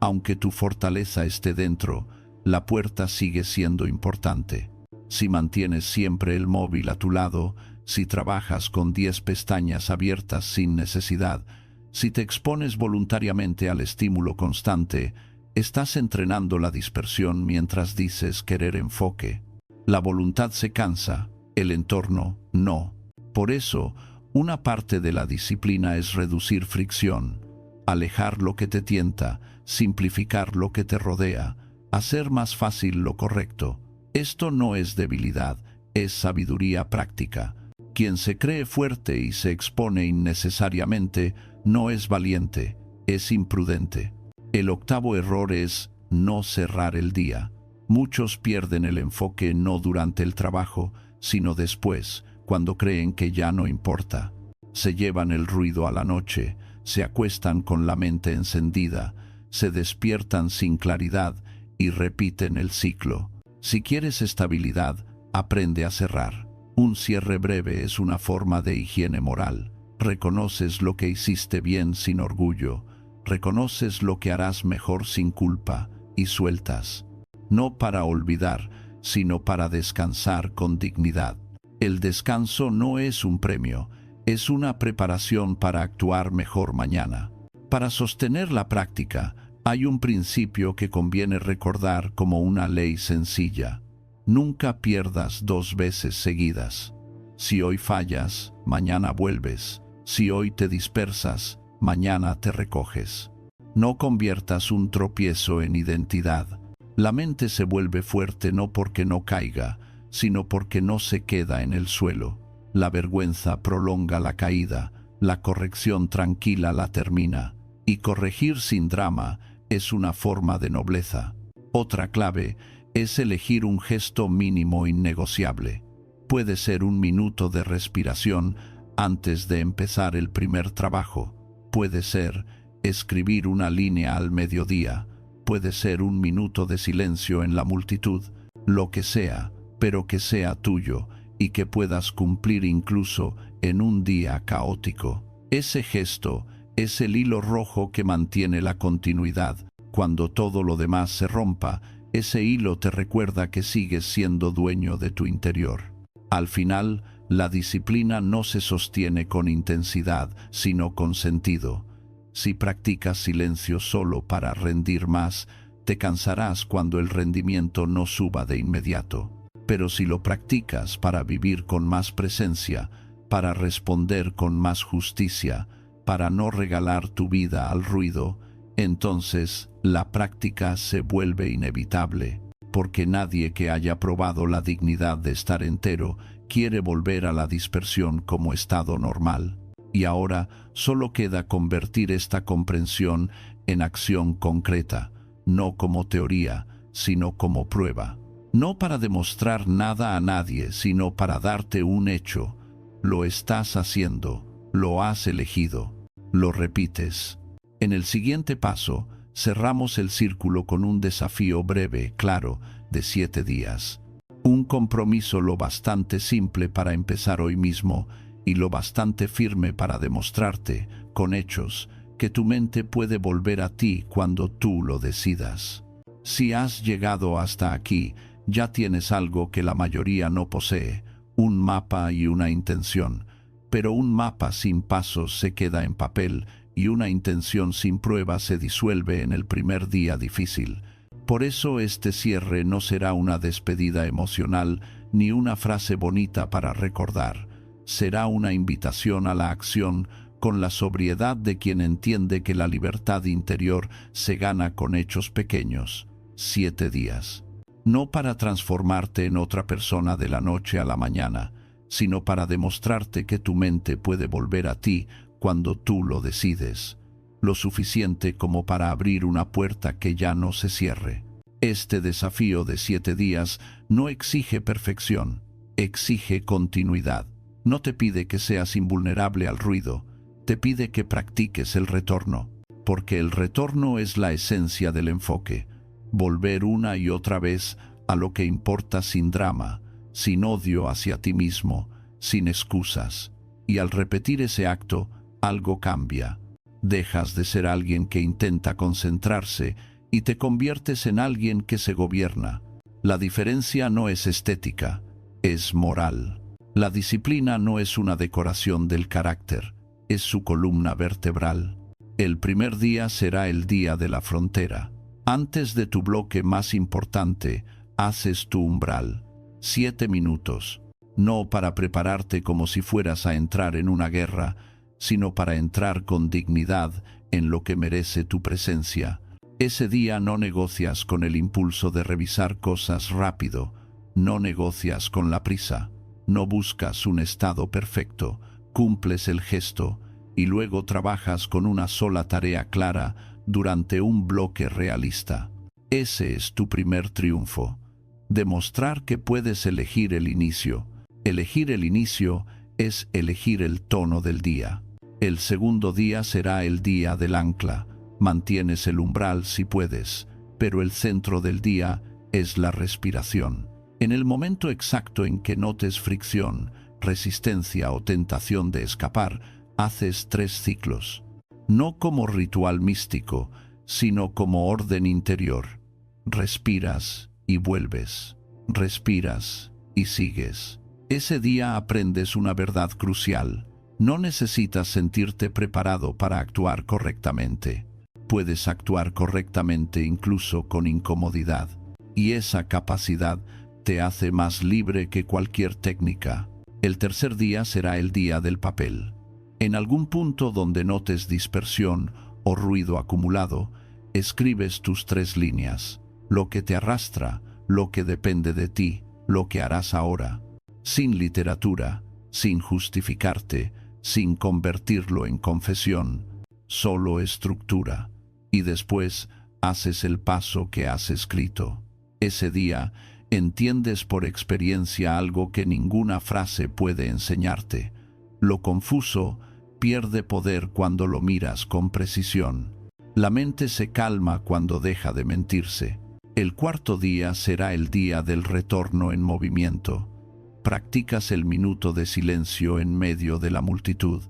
Aunque tu fortaleza esté dentro, la puerta sigue siendo importante. Si mantienes siempre el móvil a tu lado, si trabajas con 10 pestañas abiertas sin necesidad, si te expones voluntariamente al estímulo constante, estás entrenando la dispersión mientras dices querer enfoque. La voluntad se cansa, el entorno no. Por eso, una parte de la disciplina es reducir fricción, alejar lo que te tienta, simplificar lo que te rodea, hacer más fácil lo correcto. Esto no es debilidad, es sabiduría práctica. Quien se cree fuerte y se expone innecesariamente no es valiente, es imprudente. El octavo error es no cerrar el día. Muchos pierden el enfoque no durante el trabajo, sino después, cuando creen que ya no importa. Se llevan el ruido a la noche, se acuestan con la mente encendida, se despiertan sin claridad y repiten el ciclo. Si quieres estabilidad, aprende a cerrar. Un cierre breve es una forma de higiene moral. Reconoces lo que hiciste bien sin orgullo, reconoces lo que harás mejor sin culpa y sueltas. No para olvidar, sino para descansar con dignidad. El descanso no es un premio, es una preparación para actuar mejor mañana. Para sostener la práctica, hay un principio que conviene recordar como una ley sencilla. Nunca pierdas 2 veces seguidas. Si hoy fallas, mañana vuelves. Si hoy te dispersas, mañana te recoges. No conviertas un tropiezo en identidad. La mente se vuelve fuerte no porque no caiga, sino porque no se queda en el suelo. La vergüenza prolonga la caída, la corrección tranquila la termina, y corregir sin drama es una forma de nobleza. Otra clave es elegir un gesto mínimo innegociable. Puede ser 1 minuto de respiración antes de empezar el primer trabajo. Puede ser escribir una línea al mediodía. Puede ser 1 minuto de silencio en la multitud. Lo que sea, pero que sea tuyo y que puedas cumplir incluso en un día caótico. Ese gesto es el hilo rojo que mantiene la continuidad. Cuando todo lo demás se rompa, ese hilo te recuerda que sigues siendo dueño de tu interior. Al final, la disciplina no se sostiene con intensidad, sino con sentido. Si practicas silencio solo para rendir más, te cansarás cuando el rendimiento no suba de inmediato. Pero si lo practicas para vivir con más presencia, para responder con más justicia, para no regalar tu vida al ruido, entonces la práctica se vuelve inevitable, porque nadie que haya probado la dignidad de estar entero quiere volver a la dispersión como estado normal. Y ahora solo queda convertir esta comprensión en acción concreta, no como teoría, sino como prueba. No para demostrar nada a nadie, sino para darte un hecho. Lo estás haciendo, lo has elegido, lo repites. En el siguiente paso, cerramos el círculo con un desafío breve, claro, de 7 días. Un compromiso lo bastante simple para empezar hoy mismo y lo bastante firme para demostrarte, con hechos, que tu mente puede volver a ti cuando tú lo decidas. Si has llegado hasta aquí, ya tienes algo que la mayoría no posee, un mapa y una intención. Pero un mapa sin pasos se queda en papel y una intención sin prueba se disuelve en el primer día difícil. Por eso este cierre no será una despedida emocional ni una frase bonita para recordar. Será una invitación a la acción con la sobriedad de quien entiende que la libertad interior se gana con hechos pequeños. 7 días. No para transformarte en otra persona de la noche a la mañana, sino para demostrarte que tu mente puede volver a ti cuando tú lo decides, lo suficiente como para abrir una puerta que ya no se cierre. Este desafío de 7 días no exige perfección, exige continuidad. No te pide que seas invulnerable al ruido, te pide que practiques el retorno, porque el retorno es la esencia del enfoque. Volver una y otra vez a lo que importa sin drama, sin odio hacia ti mismo, sin excusas. Y al repetir ese acto, algo cambia. Dejas de ser alguien que intenta concentrarse y te conviertes en alguien que se gobierna. La diferencia no es estética, es moral. La disciplina no es una decoración del carácter, es su columna vertebral. El primer día será el día de la frontera. Antes de tu bloque más importante, haces tu umbral. 7 minutos. No para prepararte como si fueras a entrar en una guerra, sino para entrar con dignidad en lo que merece tu presencia. Ese día no negocias con el impulso de revisar cosas rápido, no negocias con la prisa, no buscas un estado perfecto, cumples el gesto y luego trabajas con una sola tarea clara durante un bloque realista. Ese es tu primer triunfo. Demostrar que puedes elegir el inicio. Elegir el inicio es elegir el tono del día. El segundo día será el día del ancla. Mantienes el umbral si puedes, pero el centro del día es la respiración. En el momento exacto en que notes fricción, resistencia o tentación de escapar, haces 3 ciclos. No como ritual místico, sino como orden interior. Respiras y vuelves. Respiras y sigues. Ese día aprendes una verdad crucial. No necesitas sentirte preparado para actuar correctamente. Puedes actuar correctamente incluso con incomodidad. Y esa capacidad te hace más libre que cualquier técnica. El tercer día será el día del papel. En algún punto donde notes dispersión o ruido acumulado, escribes tus 3 líneas. Lo que te arrastra, lo que depende de ti, lo que harás ahora. Sin literatura, sin justificarte, sin convertirlo en confesión, solo estructura. Y después haces el paso que has escrito. Ese día entiendes por experiencia algo que ninguna frase puede enseñarte. Lo confuso pierde poder cuando lo miras con precisión. La mente se calma cuando deja de mentirse. El cuarto día será el día del retorno en movimiento. Practicas el minuto de silencio en medio de la multitud.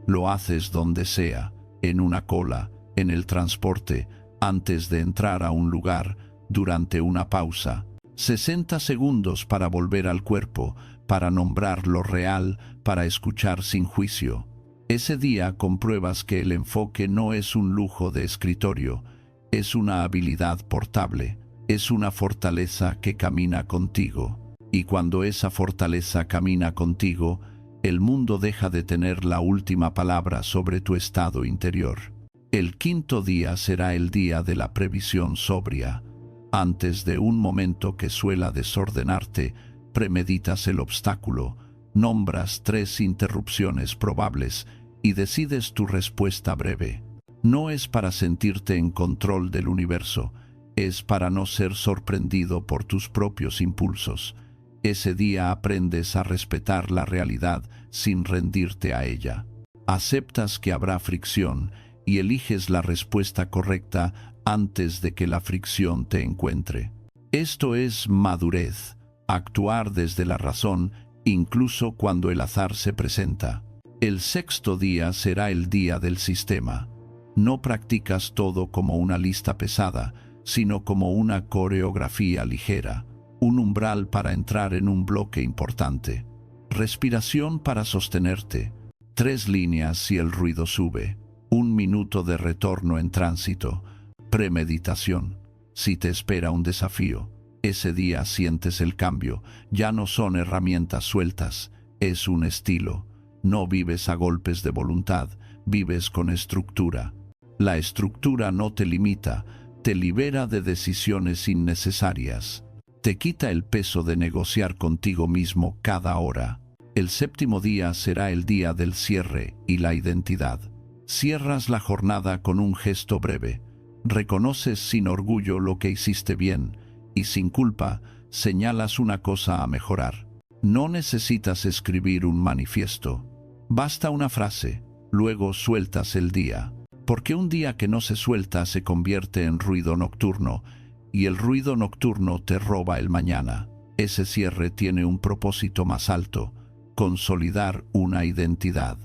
Lo haces donde sea, en una cola, en el transporte, antes de entrar a un lugar, durante una pausa. 60 segundos para volver al cuerpo, para nombrar lo real, para escuchar sin juicio. Ese día compruebas que el enfoque no es un lujo de escritorio, es una habilidad portable, es una fortaleza que camina contigo. Y cuando esa fortaleza camina contigo, el mundo deja de tener la última palabra sobre tu estado interior. El quinto día será el día de la previsión sobria. Antes de un momento que suela desordenarte, premeditas el obstáculo, nombras 3 interrupciones probables y decides tu respuesta breve. No es para sentirte en control del universo, es para no ser sorprendido por tus propios impulsos. Ese día aprendes a respetar la realidad sin rendirte a ella. Aceptas que habrá fricción y eliges la respuesta correcta antes de que la fricción te encuentre. Esto es madurez, actuar desde la razón incluso cuando el azar se presenta. El sexto día será el día del sistema. No practicas todo como una lista pesada, sino como una coreografía ligera, un umbral para entrar en un bloque importante, respiración para sostenerte, 3 líneas si el ruido sube, 1 minuto de retorno en tránsito, premeditación. Si te espera un desafío, ese día sientes el cambio, ya no son herramientas sueltas, es un estilo. No vives a golpes de voluntad, vives con estructura. La estructura no te limita, te libera de decisiones innecesarias. Te quita el peso de negociar contigo mismo cada hora. El séptimo día será el día del cierre y la identidad. Cierras la jornada con un gesto breve. Reconoces sin orgullo lo que hiciste bien y sin culpa señalas una cosa a mejorar. No necesitas escribir un manifiesto. Basta una frase, luego sueltas el día. Porque un día que no se suelta se convierte en ruido nocturno, y el ruido nocturno te roba el mañana. Ese cierre tiene un propósito más alto: consolidar una identidad.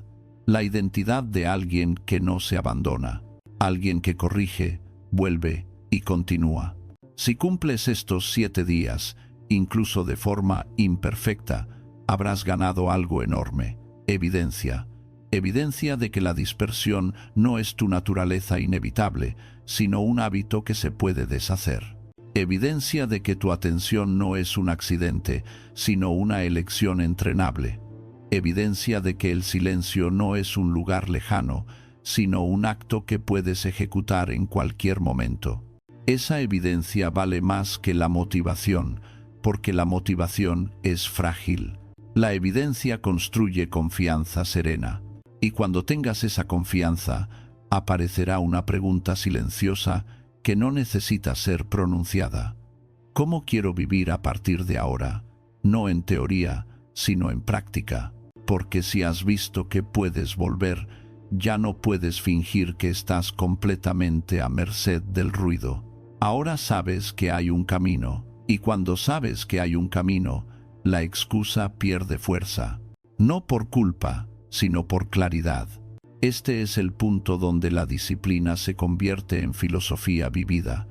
La identidad de alguien que no se abandona, alguien que corrige, vuelve y continúa. Si cumples estos 7 días, incluso de forma imperfecta, habrás ganado algo enorme. Evidencia. Evidencia de que la dispersión no es tu naturaleza inevitable, sino un hábito que se puede deshacer. Evidencia de que tu atención no es un accidente, sino una elección entrenable. Evidencia de que el silencio no es un lugar lejano, sino un acto que puedes ejecutar en cualquier momento. Esa evidencia vale más que la motivación, porque la motivación es frágil. La evidencia construye confianza serena. Y cuando tengas esa confianza, aparecerá una pregunta silenciosa que no necesita ser pronunciada. ¿Cómo quiero vivir a partir de ahora? No en teoría, sino en práctica. Porque si has visto que puedes volver, Ya no puedes fingir que estás completamente a merced del ruido. Ahora sabes que hay un camino, y cuando sabes que hay un camino, la excusa pierde fuerza. No por culpa, sino por claridad. Este es el punto donde la disciplina se convierte en filosofía vivida.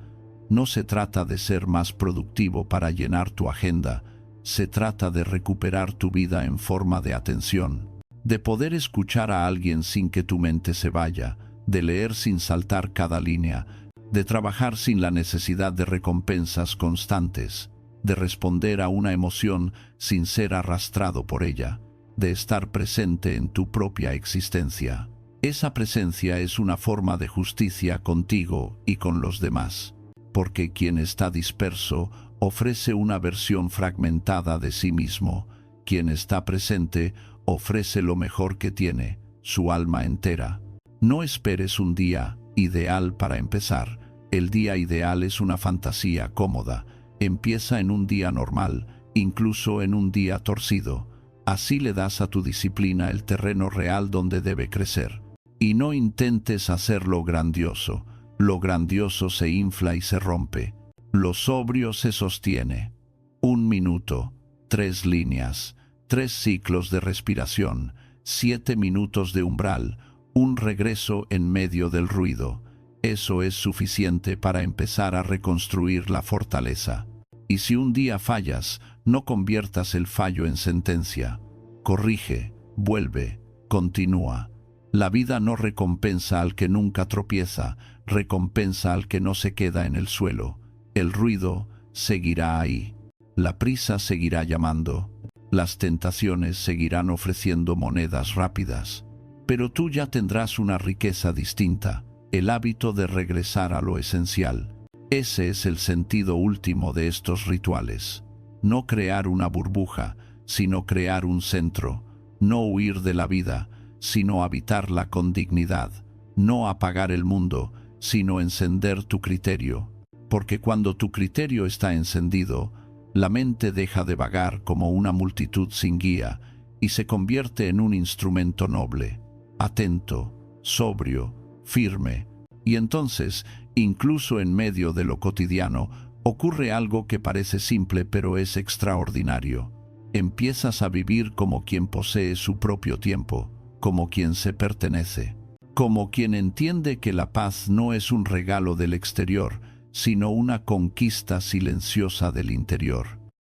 No se trata de ser más productivo para llenar tu agenda, se trata de recuperar tu vida en forma de atención, de poder escuchar a alguien sin que tu mente se vaya, de leer sin saltar cada línea, de trabajar sin la necesidad de recompensas constantes, de responder a una emoción sin ser arrastrado por ella, de estar presente en tu propia existencia. Esa presencia es una forma de justicia contigo y con los demás, porque quien está disperso ofrece una versión fragmentada de sí mismo. Quien está presente ofrece lo mejor que tiene, su alma entera. No esperes un día ideal para empezar. El día ideal es una fantasía cómoda. Empieza en un día normal, incluso en un día torcido. Así le das a tu disciplina el terreno real donde debe crecer. Y no intentes hacerlo grandioso. Lo grandioso se infla y se rompe. Lo sobrio se sostiene. 1 minuto, 3 líneas, 3 ciclos de respiración, 7 minutos de umbral, un regreso en medio del ruido. Eso es suficiente para empezar a reconstruir la fortaleza. Y si un día fallas, no conviertas el fallo en sentencia. Corrige, vuelve, continúa. La vida no recompensa al que nunca tropieza, recompensa al que no se queda en el suelo. El ruido seguirá ahí. La prisa seguirá llamando. Las tentaciones seguirán ofreciendo monedas rápidas. Pero tú ya tendrás una riqueza distinta, el hábito de regresar a lo esencial. Ese es el sentido último de estos rituales. No crear una burbuja, sino crear un centro. No huir de la vida, sino habitarla con dignidad. No apagar el mundo, sino encender tu criterio. Porque cuando tu criterio está encendido, la mente deja de vagar como una multitud sin guía y se convierte en un instrumento noble, atento, sobrio, firme. Y entonces, incluso en medio de lo cotidiano, ocurre algo que parece simple pero es extraordinario. Empiezas a vivir como quien posee su propio tiempo, como quien se pertenece, como quien entiende que la paz no es un regalo del exterior, sino una conquista silenciosa del interior.